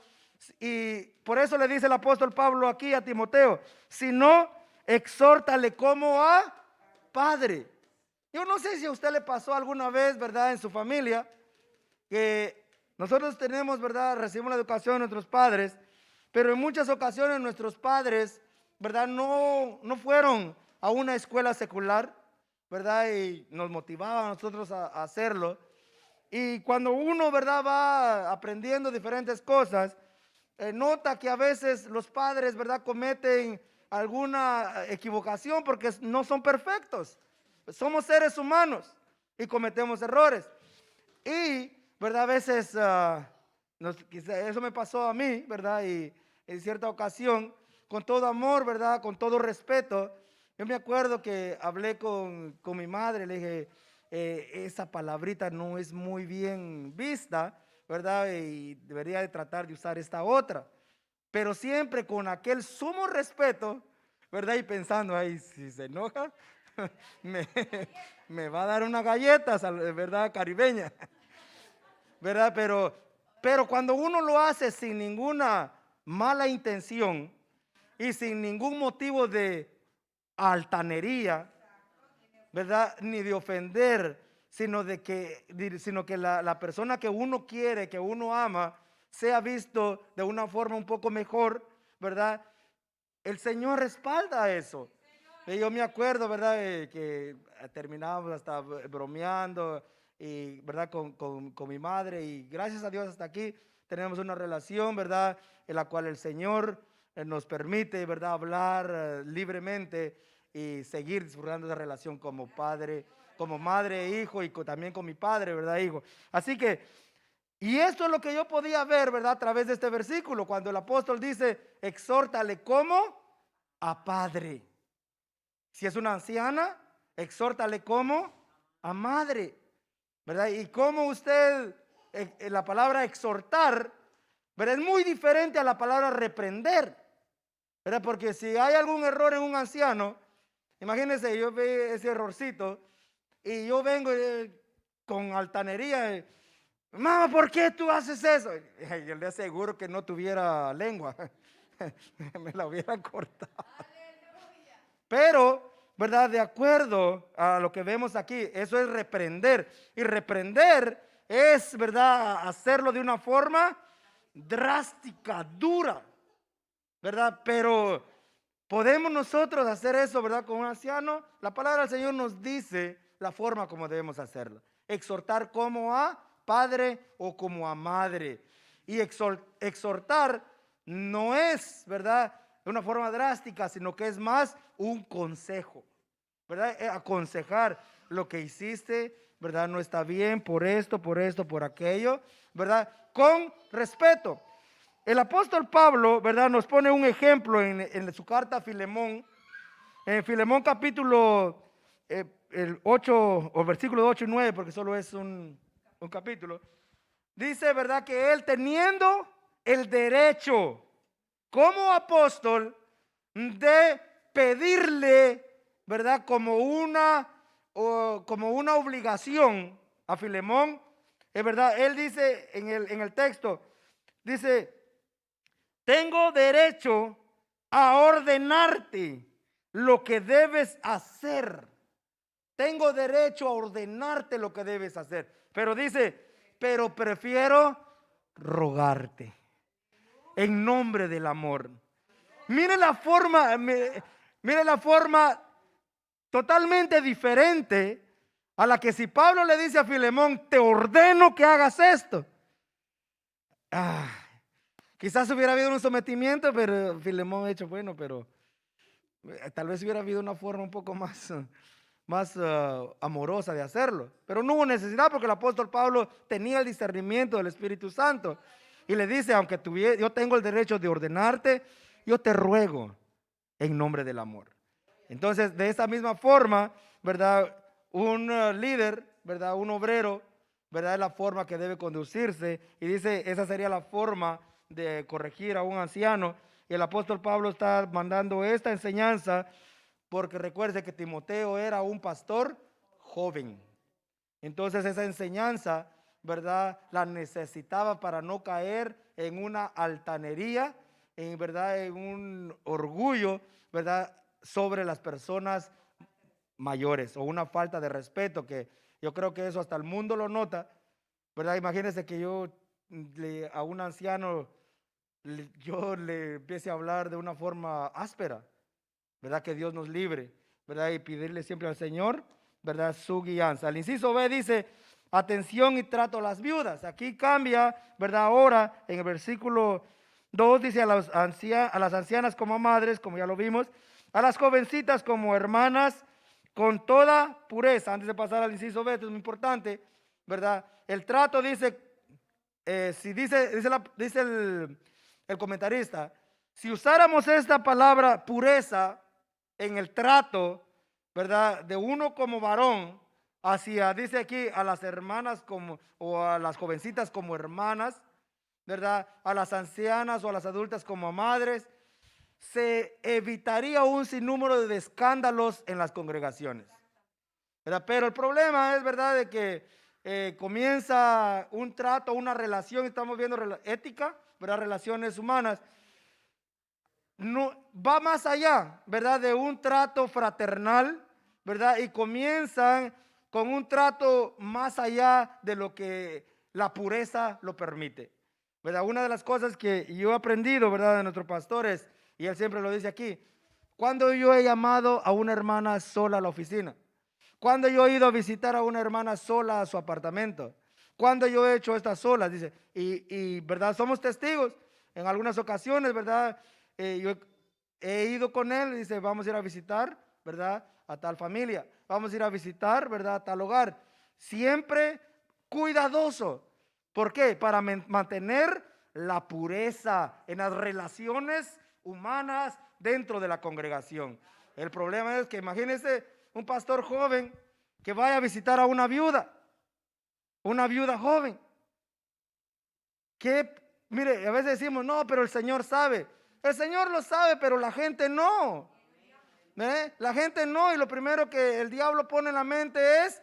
Y por eso le dice el apóstol Pablo aquí a Timoteo, si no, exhórtale como a padre. Yo no sé si a usted le pasó alguna vez, ¿verdad?, en su familia, que nosotros tenemos, ¿verdad?, recibimos la educación de nuestros padres, pero en muchas ocasiones nuestros padres ¿verdad? No fueron a una escuela secular, ¿verdad? Y nos motivaban a nosotros a hacerlo. Y cuando uno, ¿verdad?, va aprendiendo diferentes cosas, nota que a veces los padres, ¿verdad?, cometen alguna equivocación porque no son perfectos. Somos seres humanos y cometemos errores. Y, ¿verdad?, a veces, eso me pasó a mí, ¿verdad? Y en cierta ocasión, con todo amor, ¿verdad?, con todo respeto, yo me acuerdo que hablé con mi madre, le dije, esa palabrita no es muy bien vista, ¿verdad? Y debería de tratar de usar esta otra. Pero siempre con aquel sumo respeto, ¿verdad? Y pensando, ay, si se enoja, me, me va a dar unas galletas, ¿verdad? Caribeña, ¿verdad? Pero cuando uno lo hace sin ninguna mala intención y sin ningún motivo de altanería, ¿verdad? Ni de ofender, sino que la persona que uno quiere, que uno ama, sea visto de una forma un poco mejor, ¿verdad? El Señor respalda eso. Y yo me acuerdo, ¿verdad?, que terminábamos hasta bromeando, y, ¿verdad?, con mi madre, y gracias a Dios hasta aquí tenemos una relación, ¿verdad?, en la cual el Señor nos permite, ¿verdad?, hablar libremente y seguir disfrutando de relación como padre, como madre e hijo, y también con mi padre, ¿verdad, hijo? Así que, y esto es lo que yo podía ver, ¿verdad?, a través de este versículo, cuando el apóstol dice, exhórtale como a padre. Si es una anciana, exhórtale como a madre, ¿verdad? Y como usted, la palabra exhortar, ¿verdad?, es muy diferente a la palabra reprender, ¿verdad? Porque si hay algún error en un anciano, imagínense, yo veo ese errorcito y yo vengo con altanería, mamá, ¿por qué tú haces eso? Yo le aseguro que no tuviera lengua, me la hubiera cortado. Pero, ¿verdad?, de acuerdo a lo que vemos aquí, eso es reprender. Y reprender es, ¿verdad?, hacerlo de una forma drástica, dura, ¿verdad? Pero ¿podemos nosotros hacer eso, verdad, con un anciano? La palabra del Señor nos dice la forma como debemos hacerlo. Exhortar como a padre o como a madre. Y exhortar no es, ¿verdad?, de una forma drástica, sino que es más un consejo, ¿verdad? Aconsejar lo que hiciste, ¿verdad? No está bien por esto, por aquello, ¿verdad? Con respeto. El apóstol Pablo, ¿verdad?, nos pone un ejemplo en su carta a Filemón. En Filemón capítulo el 8, o versículo 8 y 9, porque solo es un capítulo. Dice, ¿verdad?, que él teniendo el derecho como apóstol de pedirle, ¿verdad?, como una obligación a Filemón, es verdad, él dice en el texto, dice, tengo derecho a ordenarte lo que debes hacer. Tengo derecho a ordenarte lo que debes hacer. Pero dice, pero prefiero rogarte en nombre del amor. Mire la forma, mire la forma totalmente diferente a la que si Pablo le dice a Filemón, te ordeno que hagas esto. Quizás hubiera habido un sometimiento, pero Filemón ha hecho, bueno, pero tal vez hubiera habido una forma un poco más amorosa de hacerlo. Pero no hubo necesidad porque el apóstol Pablo tenía el discernimiento del Espíritu Santo. Y le dice, aunque yo tengo el derecho de ordenarte, yo te ruego en nombre del amor. Entonces, de esa misma forma, ¿verdad?, un líder, ¿verdad?, un obrero, ¿verdad?, es la forma que debe conducirse. Y dice, esa sería la forma de corregir a un anciano. Y el apóstol Pablo está mandando esta enseñanza porque recuerde que Timoteo era un pastor joven. Entonces esa enseñanza, ¿verdad?, la necesitaba para no caer en una altanería, ¿verdad?, en un orgullo, ¿verdad?, sobre las personas mayores, o una falta de respeto, que yo creo que eso hasta el mundo lo nota, ¿verdad? Imagínense que yo a un anciano yo le empiece a hablar de una forma áspera. ¿verdad? Que Dios nos libre, ¿verdad? Y pedirle siempre al Señor, ¿verdad? Su guianza. El inciso B dice, atención y trato a las viudas. Aquí cambia, ¿verdad? Ahora, en el versículo 2 dice a las ancianas como madres, como ya lo vimos, a las jovencitas como hermanas, con toda pureza. Antes de pasar al inciso B, esto es muy importante, ¿verdad? El trato dice, dice el comentarista, si usáramos esta palabra pureza en el trato, ¿verdad? De uno como varón hacia, dice aquí, a las hermanas como, o a las jovencitas como hermanas, ¿verdad? A las ancianas o a las adultas como madres, se evitaría un sinnúmero de escándalos en las congregaciones, ¿verdad? Pero el problema es, ¿verdad?, de que comienza un trato, una relación, estamos viendo ética, ¿verdad?, relaciones humanas, no, va más allá, ¿verdad?, de un trato fraternal, ¿verdad? Y comienzan con un trato más allá de lo que la pureza lo permite, ¿verdad? Una de las cosas que yo he aprendido, ¿verdad?, de nuestros pastores, y él siempre lo dice aquí, cuando yo he llamado a una hermana sola a la oficina, cuando yo he ido a visitar a una hermana sola a su apartamento, cuando yo he hecho estas solas, dice, y ¿verdad? Somos testigos en algunas ocasiones, ¿verdad? Yo he ido con él, dice, vamos a ir a visitar, ¿verdad?, a tal familia, vamos a ir a visitar, ¿verdad?, a tal hogar. Siempre cuidadoso. ¿Por qué? Para mantener la pureza en las relaciones humanas dentro de la congregación. El problema es que imagínense un pastor joven que vaya a visitar a una viuda joven, que, mire, a veces decimos, no, pero el Señor sabe. El Señor lo sabe, pero la gente no. La gente no, y lo primero que el diablo pone en la mente es,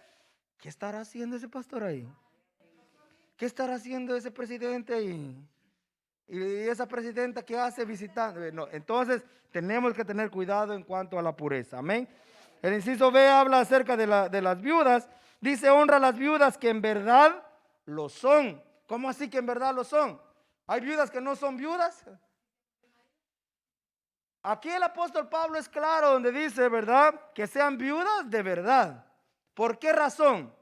¿qué estará haciendo ese pastor ahí? ¿Qué estará haciendo ese presidente ahí? Y esa presidenta que hace visitando. No, entonces tenemos que tener cuidado en cuanto a la pureza. Amén. El inciso B habla acerca de las viudas. Dice, honra a las viudas que en verdad lo son. ¿Cómo así que en verdad lo son? ¿Hay viudas que no son viudas? Aquí el apóstol Pablo es claro donde dice, ¿verdad?, que sean viudas de verdad. ¿Por qué razón?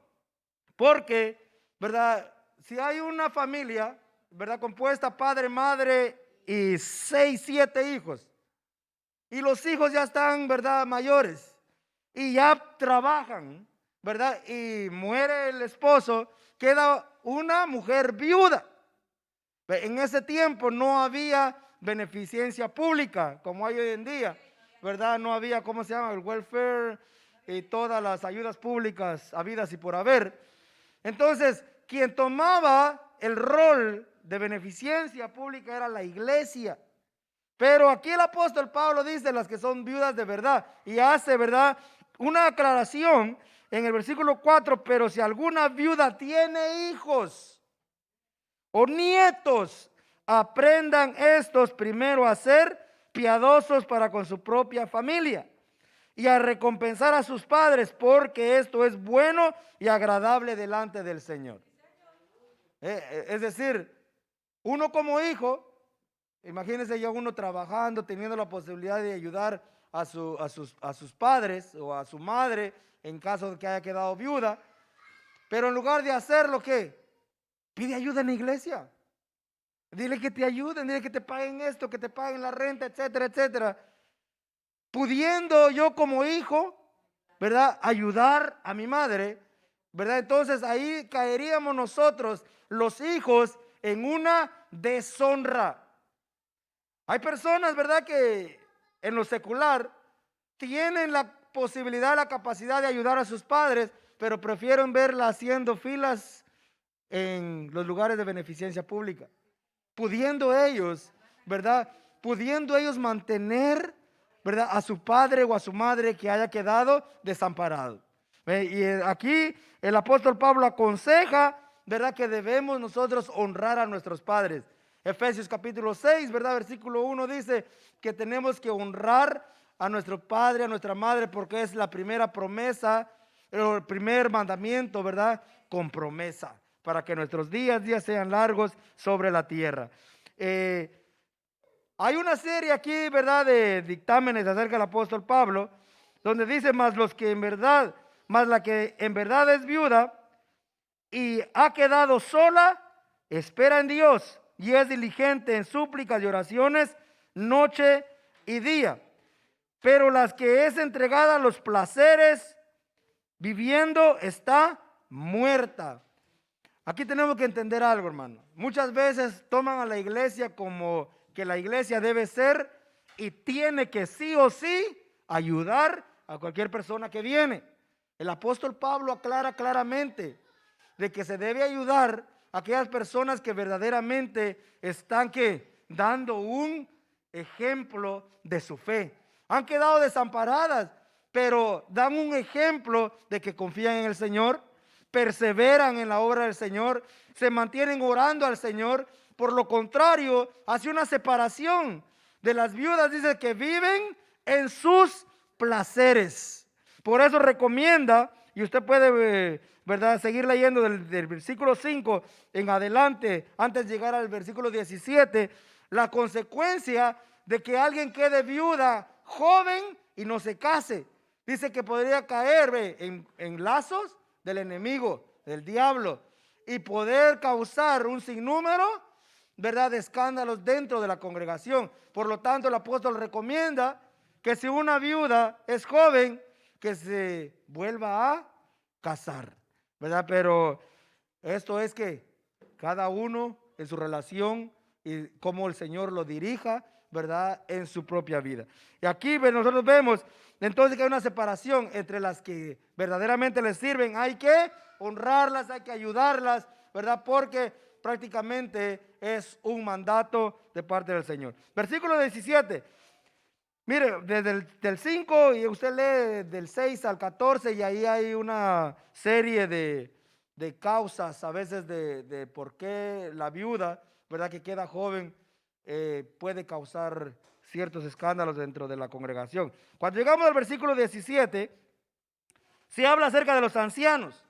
Porque, ¿verdad?, si hay una familia, ¿verdad?, compuesta padre, madre y 6, 7 hijos, y los hijos ya están, ¿verdad?, mayores, y ya trabajan, ¿verdad?, y muere el esposo, queda una mujer viuda. En ese tiempo no había beneficencia pública como hay hoy en día, ¿verdad? No había, ¿cómo se llama?, el welfare y todas las ayudas públicas habidas y por haber. Entonces, quien tomaba el rol de beneficencia pública era la iglesia. Pero aquí el apóstol Pablo dice las que son viudas de verdad y hace, ¿verdad?, una aclaración en el versículo 4, pero si alguna viuda tiene hijos o nietos, aprendan estos primero a ser piadosos para con su propia familia y a recompensar a sus padres, porque esto es bueno y agradable delante del Señor. Es decir, uno como hijo, imagínense ya uno trabajando, teniendo la posibilidad de ayudar a sus padres o a su madre en caso de que haya quedado viuda, pero en lugar de hacerlo, ¿qué? Pide ayuda en la iglesia. Dile que te ayuden, dile que te paguen esto, que te paguen la renta, etcétera, etcétera. Pudiendo yo como hijo, ¿verdad?, ayudar a mi madre, ¿verdad? Entonces ahí caeríamos nosotros, los hijos, en una deshonra. Hay personas, ¿verdad?, que en lo secular tienen la posibilidad, la capacidad de ayudar a sus padres, pero prefieren verla haciendo filas en los lugares de beneficencia pública. Pudiendo ellos, ¿verdad?, pudiendo ellos mantener, ¿verdad?, a su padre o a su madre que haya quedado desamparado. Y aquí el apóstol Pablo aconseja, ¿verdad?, que debemos nosotros honrar a nuestros padres. Efesios capítulo 6, ¿verdad?, versículo 1 dice que tenemos que honrar a nuestro padre, a nuestra madre, porque es la primera promesa, el primer mandamiento, ¿verdad?, con promesa, para que nuestros días sean largos sobre la tierra. Hay una serie aquí, ¿verdad?, de dictámenes acerca del apóstol Pablo, donde dice, más la que en verdad es viuda y ha quedado sola, espera en Dios y es diligente en súplicas y oraciones noche y día. Pero las que es entregada a los placeres, viviendo, está muerta. Aquí tenemos que entender algo, hermano. Muchas veces toman a la iglesia como que la iglesia debe ser y tiene que sí o sí ayudar a cualquier persona que viene. El apóstol Pablo aclara claramente de que se debe ayudar a aquellas personas que verdaderamente están dando un ejemplo de su fe. Han quedado desamparadas, pero dan un ejemplo de que confían en el Señor, perseveran en la obra del Señor, se mantienen orando al Señor. Por lo contrario, hace una separación de las viudas, dice que viven en sus placeres. Por eso recomienda, y usted puede, ¿verdad?, seguir leyendo del versículo 5 en adelante, antes de llegar al versículo 17, la consecuencia de que alguien quede viuda joven y no se case. Dice que podría caer en lazos del enemigo, del diablo, y poder causar un sinnúmero, ¿verdad?, de escándalos dentro de la congregación. Por lo tanto, el apóstol recomienda que si una viuda es joven, que se vuelva a casar, ¿verdad? Pero esto es que cada uno en su relación y cómo el Señor lo dirija, ¿verdad?, en su propia vida. Y aquí nosotros vemos entonces que hay una separación entre las que verdaderamente les sirven. Hay que honrarlas, hay que ayudarlas, ¿verdad?, porque prácticamente es un mandato de parte del Señor. Versículo 17. Mire, desde el 5 y usted lee del 6 al 14 y ahí hay una serie de causas a veces de por qué la viuda, ¿verdad?, que queda joven puede causar ciertos escándalos dentro de la congregación. Cuando llegamos al versículo 17, se habla acerca de los ancianos.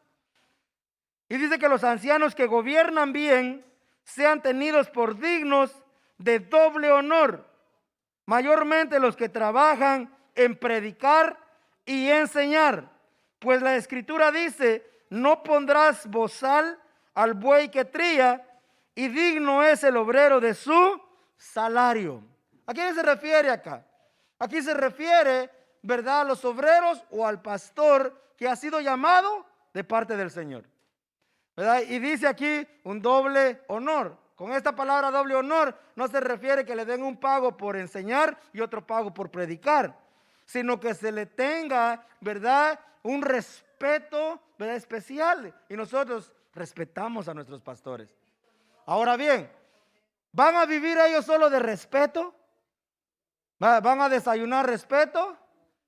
Y dice que los ancianos que gobiernan bien sean tenidos por dignos de doble honor, mayormente los que trabajan en predicar y enseñar. Pues la escritura dice, no pondrás bozal al buey que trilla, y digno es el obrero de su salario. ¿A quién se refiere acá? Aquí se refiere, ¿verdad?, a los obreros o al pastor que ha sido llamado de parte del Señor, ¿verdad? Y dice aquí un doble honor. Con esta palabra doble honor no se refiere que le den un pago por enseñar y otro pago por predicar, sino que se le tenga, ¿verdad?, un respeto, ¿verdad?, especial. Y nosotros respetamos a nuestros pastores. Ahora bien, ¿van a vivir ellos solo de respeto? ¿Van a desayunar respeto?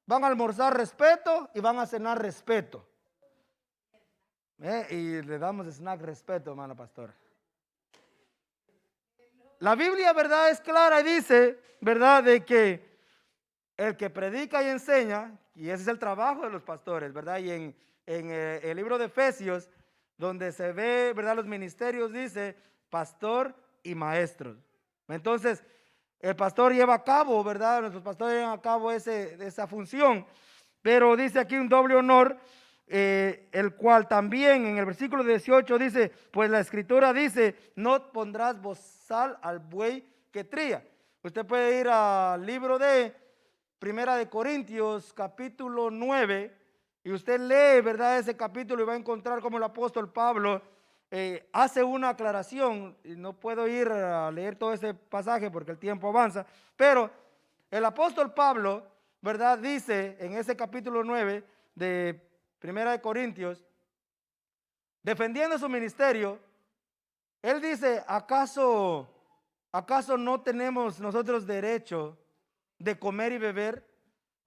¿Van a almorzar respeto? Y van a cenar respeto. Y le damos snack respeto, hermano pastor. La Biblia, ¿verdad?, es clara y dice, ¿verdad?, de que el que predica y enseña, y ese es el trabajo de los pastores, ¿verdad? Y en el libro de Efesios, donde se ve, ¿verdad?, los ministerios, dice pastor y maestros. Entonces, el pastor lleva a cabo, ¿verdad? Nuestros pastores llevan a cabo esa función, pero dice aquí un doble honor, el cual también en el versículo 18 dice, pues la escritura dice, no pondrás bozal al buey que trilla. Usted puede ir al libro de Primera de Corintios, capítulo 9, y usted lee, ¿verdad?, ese capítulo y va a encontrar cómo el apóstol Pablo hace una aclaración. Y no puedo ir a leer todo ese pasaje porque el tiempo avanza, pero el apóstol Pablo, ¿verdad?, dice en ese capítulo 9 de Primera de Corintios, defendiendo su ministerio, él dice, ¿acaso no tenemos nosotros derecho de comer y beber?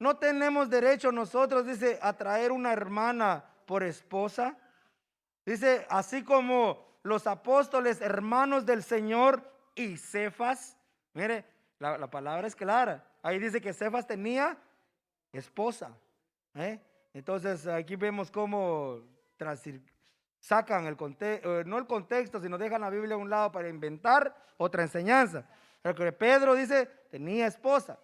¿No tenemos derecho nosotros, dice, a traer una hermana por esposa? Dice, así como los apóstoles, hermanos del Señor, y Cefas. Mire, la palabra es clara. Ahí dice que Cefas tenía esposa. Entonces aquí vemos cómo sacan no el contexto, sino dejan la Biblia a un lado para inventar otra enseñanza. Porque Pedro dice, tenía esposa.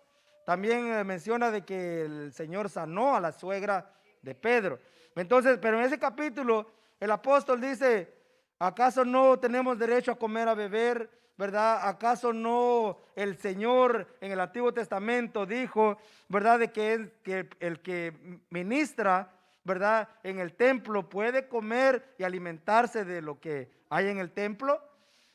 También menciona de que el Señor sanó a la suegra de Pedro. Entonces, pero en ese capítulo, el apóstol dice, ¿acaso no tenemos derecho a comer, a beber? ¿Verdad? ¿Acaso no el Señor en el Antiguo Testamento dijo, verdad, de que el que ministra, verdad, en el templo puede comer y alimentarse de lo que hay en el templo?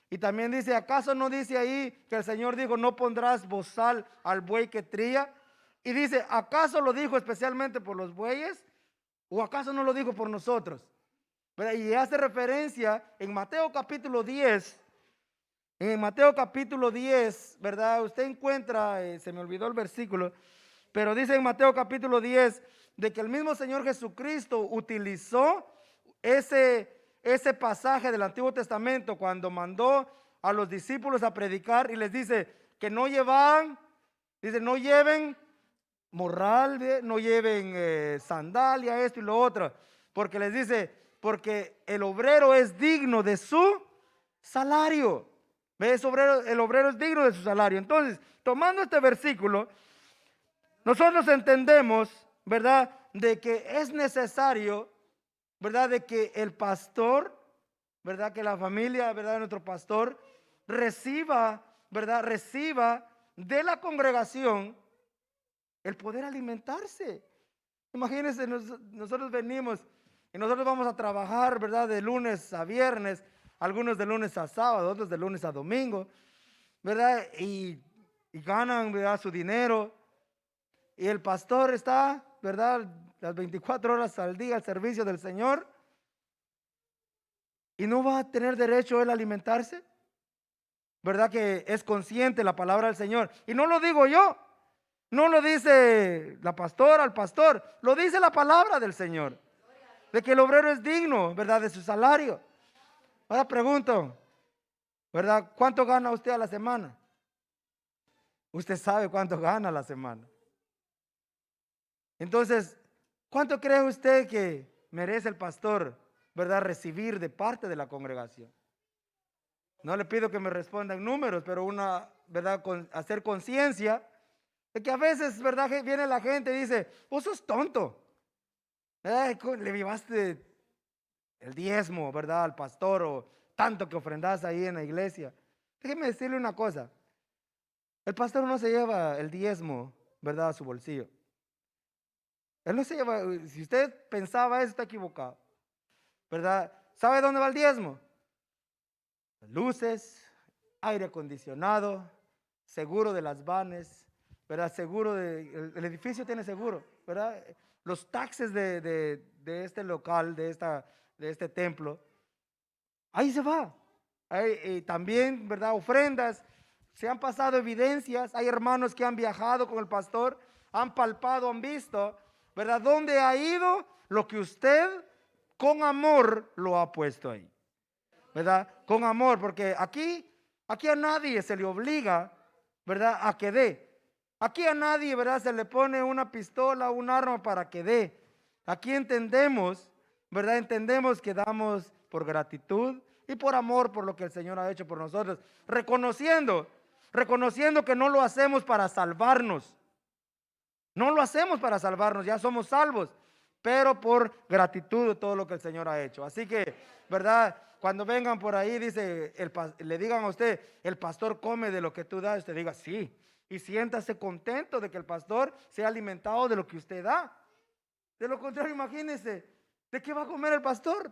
Y también dice, ¿acaso no dice ahí que el Señor dijo, no pondrás bozal al buey que trilla? Y dice, ¿acaso lo dijo especialmente por los bueyes? ¿O acaso no lo dijo por nosotros? ¿Verdad? Y hace referencia en Mateo capítulo 10. En Mateo capítulo 10, ¿verdad? Usted encuentra, se me olvidó el versículo, pero dice en Mateo capítulo 10 de que el mismo Señor Jesucristo utilizó ese pasaje del Antiguo Testamento cuando mandó a los discípulos a predicar y les dice que no llevan, dice, no lleven morral, no lleven sandalia, esto y lo otro, porque les dice, porque el obrero es digno de su salario. ¿Ves? El obrero es digno de su salario. Entonces, tomando este versículo, nosotros entendemos, ¿verdad?, de que es necesario, ¿verdad?, de que el pastor, ¿verdad?, que la familia, ¿verdad?, de nuestro pastor reciba, ¿verdad?, reciba de la congregación el poder alimentarse. Imagínense, nosotros venimos y nosotros vamos a trabajar, ¿verdad?, de lunes a viernes, algunos de lunes a sábado, otros de lunes a domingo, ¿verdad? Y ganan, ¿verdad?, su dinero. Y el pastor está, ¿verdad?, las 24 horas al día al servicio del Señor. ¿Y no va a tener derecho él a alimentarse? ¿Verdad que es consciente la palabra del Señor? Y no lo digo yo, no lo dice la pastora, el pastor, lo dice la palabra del Señor. De que el obrero es digno, ¿verdad?, de su salario. Ahora pregunto, ¿verdad?, ¿cuánto gana usted a la semana? Usted sabe cuánto gana a la semana. Entonces, ¿cuánto cree usted que merece el pastor, ¿verdad?, recibir de parte de la congregación? No le pido que me responda en números, pero ¿verdad?, hacer conciencia de que a veces, ¿verdad?, viene la gente y dice, vos sos tonto. Le llevaste el diezmo, ¿verdad?, al pastor, o tanto que ofrendas ahí en la iglesia. Déjeme decirle una cosa. El pastor no se lleva el diezmo, ¿verdad?, a su bolsillo. Él no se lleva, si usted pensaba eso, está equivocado, ¿verdad? ¿Sabe dónde va el diezmo? Luces, aire acondicionado, seguro de las vanes, ¿verdad? Seguro el edificio tiene seguro, ¿verdad? Los taxes de este local, de este templo, ahí se va. Y también, ¿verdad?, ofrendas. Se han pasado evidencias. Hay hermanos que han viajado con el pastor, han palpado, han visto, ¿verdad?, dónde ha ido lo que usted con amor lo ha puesto ahí, ¿verdad? Con amor, porque aquí a nadie se le obliga, ¿verdad?, a que dé. Aquí a nadie, ¿verdad?, se le pone una pistola, un arma para que dé. Aquí entendemos, ¿verdad?, entendemos que damos por gratitud y por amor por lo que el Señor ha hecho por nosotros, reconociendo que no lo hacemos para salvarnos. No lo hacemos para salvarnos, ya somos salvos, pero por gratitud de todo lo que el Señor ha hecho. Así que, ¿verdad?, cuando vengan por ahí, dice, le digan a usted, el pastor come de lo que tú das, usted diga, sí, y siéntase contento de que el pastor sea alimentado de lo que usted da. De lo contrario, imagínese, ¿de qué va a comer el pastor?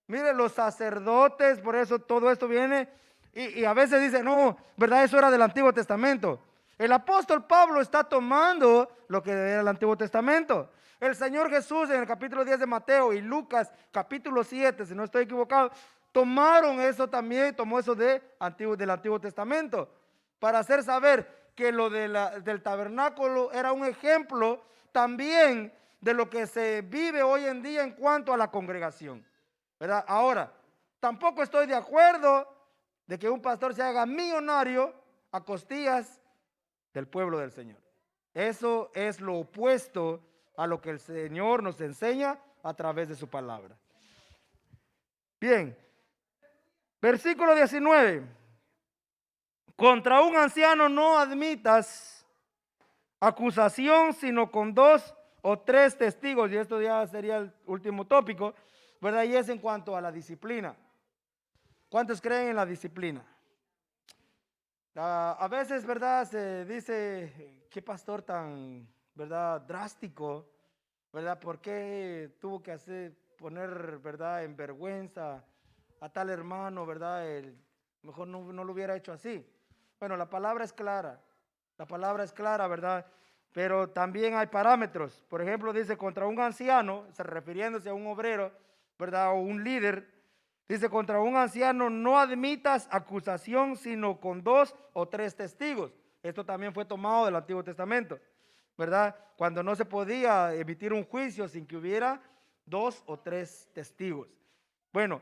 Mire, los sacerdotes, por eso todo esto viene, y a veces dicen, no, ¿verdad?, eso era del Antiguo Testamento. El apóstol Pablo está tomando lo que era el Antiguo Testamento. El Señor Jesús en el capítulo 10 de Mateo y Lucas capítulo 7, si no estoy equivocado, tomaron eso también, tomó eso del Antiguo Testamento para hacer saber que lo del tabernáculo era un ejemplo también de lo que se vive hoy en día en cuanto a la congregación, ¿verdad? Ahora, tampoco estoy de acuerdo de que un pastor se haga millonario a costillas del pueblo del Señor. Eso es lo opuesto a lo que el Señor nos enseña a través de su palabra. Bien, versículo 19. Contra un anciano no admitas acusación, sino con 2 o 3 testigos. Y esto ya sería el último tópico, ¿verdad? Y es en cuanto a la disciplina. ¿Cuántos creen en la disciplina? A veces, ¿verdad? Se dice, qué pastor tan, ¿verdad? Drástico, ¿verdad? ¿Por qué tuvo que poner, ¿verdad? En vergüenza a tal hermano, ¿verdad? Mejor no lo hubiera hecho así. Bueno, la palabra es clara, ¿verdad? Pero también hay parámetros. Por ejemplo, dice contra un anciano, refiriéndose a un obrero, ¿verdad? O un líder. Dice, contra un anciano no admitas acusación, sino con 2 o 3 testigos. Esto también fue tomado del Antiguo Testamento, ¿verdad? Cuando no se podía emitir un juicio sin que hubiera 2 o 3 testigos. Bueno,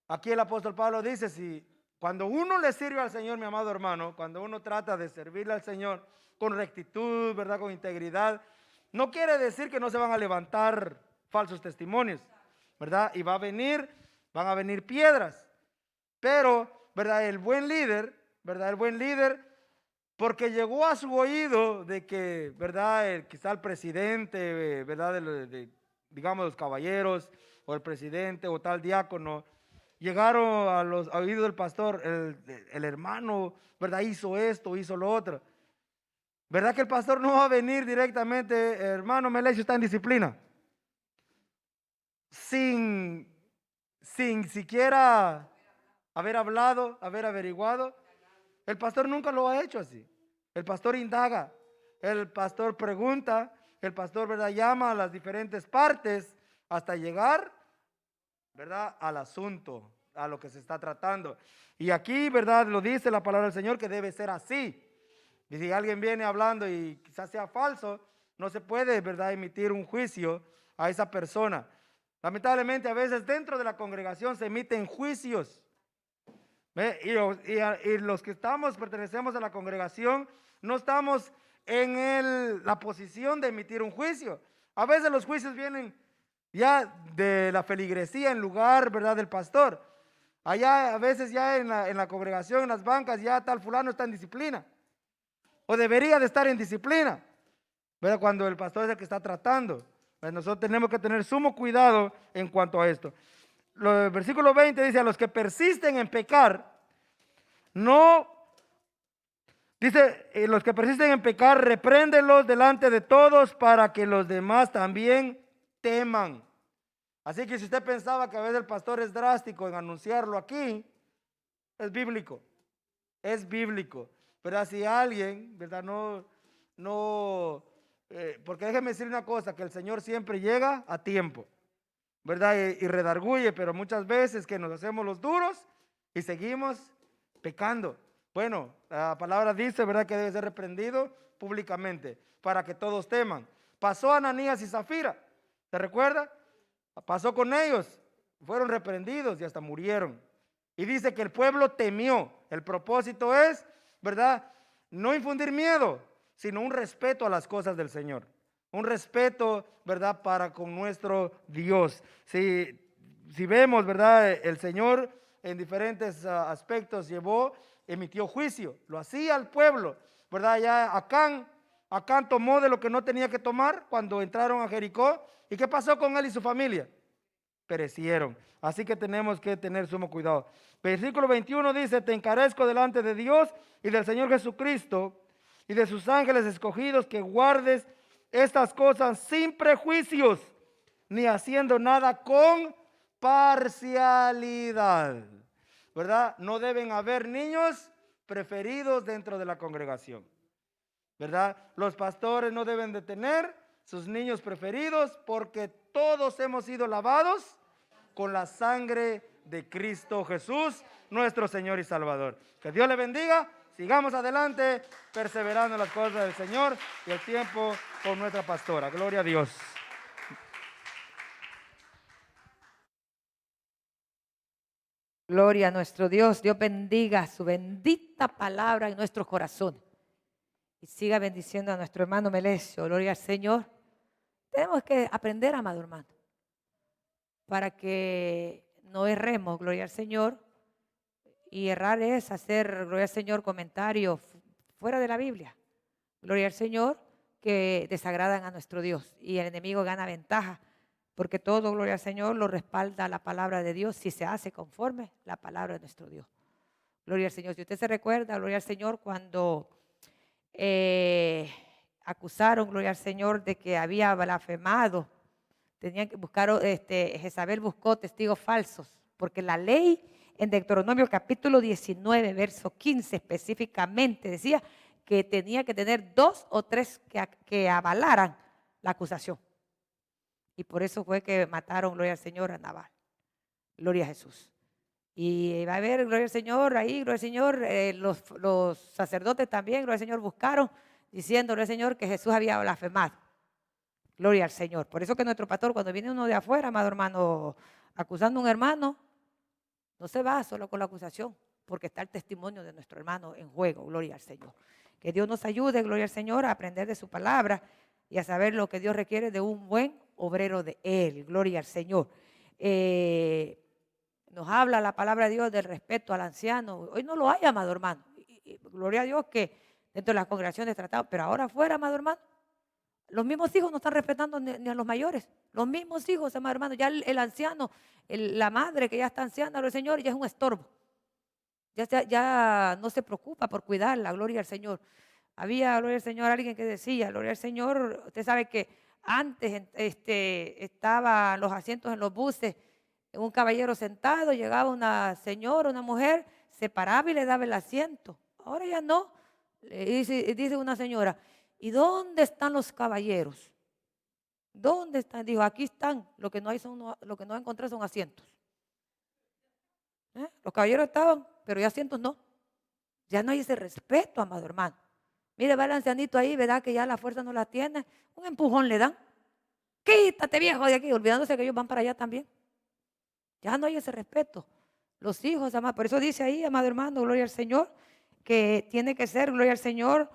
aquí el apóstol Pablo dice, si cuando uno le sirve al Señor, mi amado hermano, cuando uno trata de servirle al Señor con rectitud, ¿verdad? Con integridad, no quiere decir que no se van a levantar falsos testimonios, ¿verdad? Y van a venir piedras, pero, ¿verdad? El buen líder, ¿verdad? El buen líder, porque llegó a su oído de que, ¿verdad? Quizá el presidente, ¿verdad? Digamos los caballeros, o el presidente, o tal diácono, llegaron a los oídos del pastor, el hermano, ¿verdad? Hizo esto, hizo lo otro. ¿Verdad que el pastor no va a venir directamente, hermano Melesio está en disciplina? Sin siquiera haber hablado, haber averiguado. El pastor nunca lo ha hecho así. El pastor indaga, el pastor pregunta, el pastor, ¿verdad? Llama a las diferentes partes hasta llegar, ¿verdad? Al asunto, a lo que se está tratando. Y aquí, ¿verdad? Lo dice la palabra del Señor que debe ser así. Y si alguien viene hablando y quizás sea falso, no se puede, ¿verdad?, emitir un juicio a esa persona. Lamentablemente, a veces dentro de la congregación se emiten juicios. ¿Ve? Y los que pertenecemos a la congregación, no estamos en la posición de emitir un juicio. A veces los juicios vienen ya de la feligresía en lugar, ¿verdad?, del pastor. Allá a veces ya en la congregación, en las bancas, ya tal fulano está en disciplina. O debería de estar en disciplina, ¿verdad? Cuando el pastor es el que está tratando. Nosotros tenemos que tener sumo cuidado en cuanto a esto. El versículo 20 dice, a los que persisten en pecar, los que persisten en pecar, repréndelos delante de todos para que los demás también teman. Así que si usted pensaba que a veces el pastor es drástico en anunciarlo aquí, es bíblico. Es bíblico. Pero si alguien, ¿verdad? Porque déjeme decir una cosa, que el Señor siempre llega a tiempo, ¿verdad? Y redarguye, pero muchas veces que nos hacemos los duros y seguimos pecando. Bueno, la palabra dice, ¿verdad?, que debe ser reprendido públicamente para que todos teman. Pasó a Ananías y Zafira, ¿te recuerda? Pasó con ellos, fueron reprendidos y hasta murieron. Y dice que el pueblo temió. El propósito es, ¿verdad?, no infundir miedo, sino un respeto a las cosas del Señor. Un respeto, ¿verdad?, para con nuestro Dios. Si vemos, ¿verdad?, el Señor en diferentes aspectos emitió juicio. Lo hacía al pueblo, ¿verdad? Ya Acán tomó de lo que no tenía que tomar cuando entraron a Jericó. ¿Y qué pasó con él y su familia? Perecieron. Así que tenemos que tener sumo cuidado. Versículo 21 dice, te encarezco delante de Dios y del Señor Jesucristo y de sus ángeles escogidos que guardes estas cosas sin prejuicios, ni haciendo nada con parcialidad. ¿Verdad? No deben haber niños preferidos dentro de la congregación. ¿Verdad? Los pastores no deben de tener sus niños preferidos porque todos hemos sido lavados con la sangre de Cristo Jesús, nuestro Señor y Salvador. Que Dios le bendiga. Sigamos adelante, perseverando en las cosas del Señor y el tiempo con nuestra pastora. Gloria a Dios. Gloria a nuestro Dios. Dios bendiga su bendita palabra en nuestros corazones. Y siga bendiciendo a nuestro hermano Melesio. Gloria al Señor. Tenemos que aprender, amado hermano, para que no erremos, gloria al Señor, Y errar es hacer, gloria al Señor, comentarios fuera de la Biblia. Gloria al Señor, que desagradan a nuestro Dios. Y el enemigo gana ventaja, porque todo, gloria al Señor, lo respalda la palabra de Dios si se hace conforme la palabra de nuestro Dios. Gloria al Señor. Si usted se recuerda, gloria al Señor, cuando acusaron, gloria al Señor, de que había blasfemado, tenían que buscar, Jezabel buscó testigos falsos, porque la ley en Deuteronomio capítulo 19, verso 15 específicamente decía que tenía que tener 2 o 3 que avalaran la acusación. Y por eso fue que mataron, gloria al Señor, a Nabal. Gloria a Jesús. Y va a haber, gloria al Señor, ahí, gloria al Señor, los sacerdotes también, gloria al Señor, buscaron diciendo, gloria al Señor, que Jesús había blasfemado. Gloria al Señor. Por eso que nuestro pastor, cuando viene uno de afuera, amado hermano, acusando a un hermano, no se va solo con la acusación, porque está el testimonio de nuestro hermano en juego. Gloria al Señor. Que Dios nos ayude, gloria al Señor, a aprender de su palabra y a saber lo que Dios requiere de un buen obrero de Él. Gloria al Señor. Nos habla la palabra de Dios del respeto al anciano. Hoy no lo hay, amado hermano. Gloria a Dios que dentro de las congregaciones tratados, pero ahora afuera, amado hermano, los mismos hijos no están respetando ni a los mayores. Los mismos hijos, amado hermano, ya el anciano, la madre que ya está anciana, el Señor, ya es un estorbo. Ya no se preocupa por cuidarla, gloria al Señor. Había, gloria al Señor, alguien que decía, gloria al Señor, usted sabe que antes estaban los asientos en los buses, un caballero sentado, llegaba una señora, una mujer, se paraba y le daba el asiento. Ahora ya no. Dice una señora, ¿y dónde están los caballeros? ¿Dónde están? Dijo, aquí están. Lo que no encontré son asientos. Los caballeros estaban, pero ya asientos no. Ya no hay ese respeto, amado hermano. Mire, va el ancianito ahí, ¿verdad? Que ya la fuerza no la tiene. Un empujón le dan. Quítate, viejo, de aquí, olvidándose que ellos van para allá también. Ya no hay ese respeto. Los hijos, amado, por eso dice ahí, amado hermano, gloria al Señor, que tiene que ser, gloria al Señor,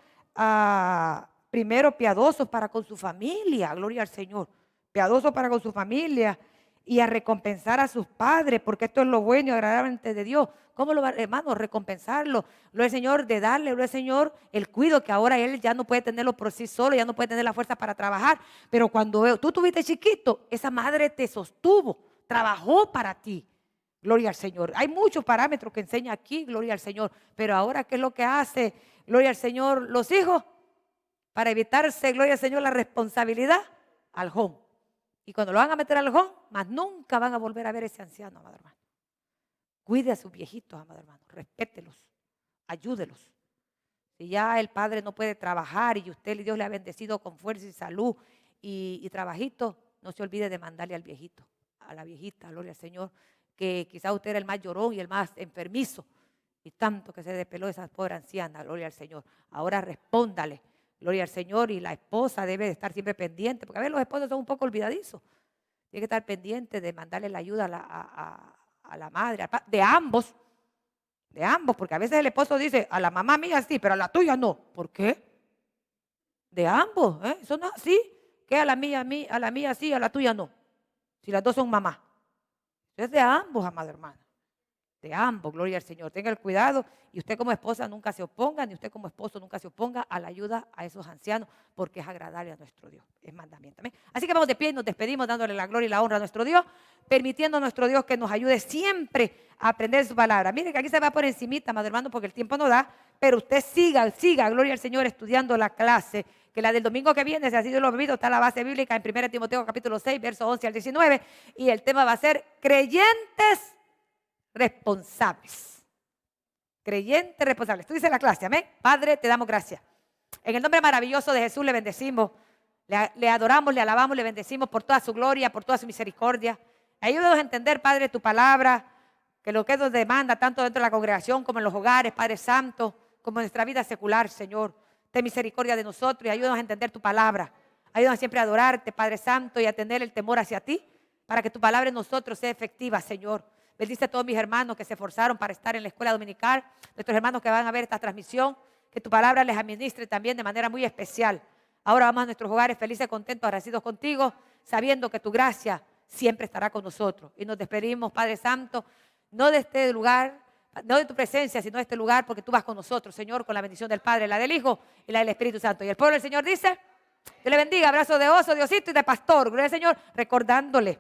primero piadosos para con su familia, gloria al Señor, piadosos para con su familia y a recompensar a sus padres, porque esto es lo bueno y agradable de Dios. ¿Cómo lo va, hermano? Recompensarlo, gloria al Señor, de darle, gloria al Señor, el cuidado que ahora él ya no puede tenerlo por sí solo, ya no puede tener la fuerza para trabajar, pero cuando tú tuviste chiquito, esa madre te sostuvo, trabajó para ti. Gloria al Señor. Hay muchos parámetros que enseña aquí, gloria al Señor. Pero ahora, ¿qué es lo que hace, gloria al Señor, los hijos? Para evitarse, gloria al Señor, la responsabilidad, al home. Y cuando lo van a meter al home, más nunca van a volver a ver a ese anciano, amado hermano. Cuide a sus viejitos, amado hermano. Respételos, ayúdelos. Si ya el padre no puede trabajar y usted, Dios le ha bendecido con fuerza y salud y trabajito, no se olvide de mandarle al viejito, a la viejita, gloria al Señor, que quizás usted era el más llorón y el más enfermizo, y tanto que se despeló esa pobre anciana, gloria al Señor. Ahora respóndale, gloria al Señor, y la esposa debe de estar siempre pendiente, porque a veces los esposos son un poco olvidadizos. Tiene que estar pendiente de mandarle la ayuda a la madre, de ambos, porque a veces el esposo dice, a la mamá mía sí, pero a la tuya no. ¿Por qué? De ambos, eso no es así, que a la mía sí, a la tuya no, si las dos son mamás. Es de ambos, amado hermano. De ambos, gloria al Señor. Tenga el cuidado y usted como esposa nunca se oponga, ni usted como esposo nunca se oponga a la ayuda a esos ancianos, porque es agradable a nuestro Dios. Es mandamiento. ¿Amén? Así que vamos de pie y nos despedimos dándole la gloria y la honra a nuestro Dios, permitiendo a nuestro Dios que nos ayude siempre a aprender su palabra. Mire que aquí se va por encimita, amado hermano, porque el tiempo no da, pero usted siga, gloria al Señor, estudiando la clase, que la del domingo que viene, si así lo ha visto, está la base bíblica en 1 Timoteo capítulo 6, versos 11 al 19, y el tema va a ser creyentes responsables. Creyentes responsables. Tú dices la clase, amén. Padre, te damos gracias. En el nombre maravilloso de Jesús le bendecimos, le adoramos, le alabamos, le bendecimos por toda su gloria, por toda su misericordia. Ayúdanos a entender, Padre, tu palabra, que lo que nos demanda tanto dentro de la congregación como en los hogares, Padre Santo, como en nuestra vida secular, Señor. Ten misericordia de nosotros y ayúdanos a entender tu palabra. Ayúdanos siempre a adorarte, Padre Santo, y a tener el temor hacia ti, para que tu palabra en nosotros sea efectiva, Señor. Bendice a todos mis hermanos que se esforzaron para estar en la escuela dominical, nuestros hermanos que van a ver esta transmisión, que tu palabra les administre también de manera muy especial. Ahora vamos a nuestros hogares felices, contentos, agradecidos contigo, sabiendo que tu gracia siempre estará con nosotros. Y nos despedimos, Padre Santo, no de este lugar, no de tu presencia, sino de este lugar, porque tú vas con nosotros, Señor, con la bendición del Padre, la del Hijo y la del Espíritu Santo. Y el pueblo del Señor dice, Dios le bendiga, abrazo de oso, de osito y de pastor. Gloria al Señor, recordándole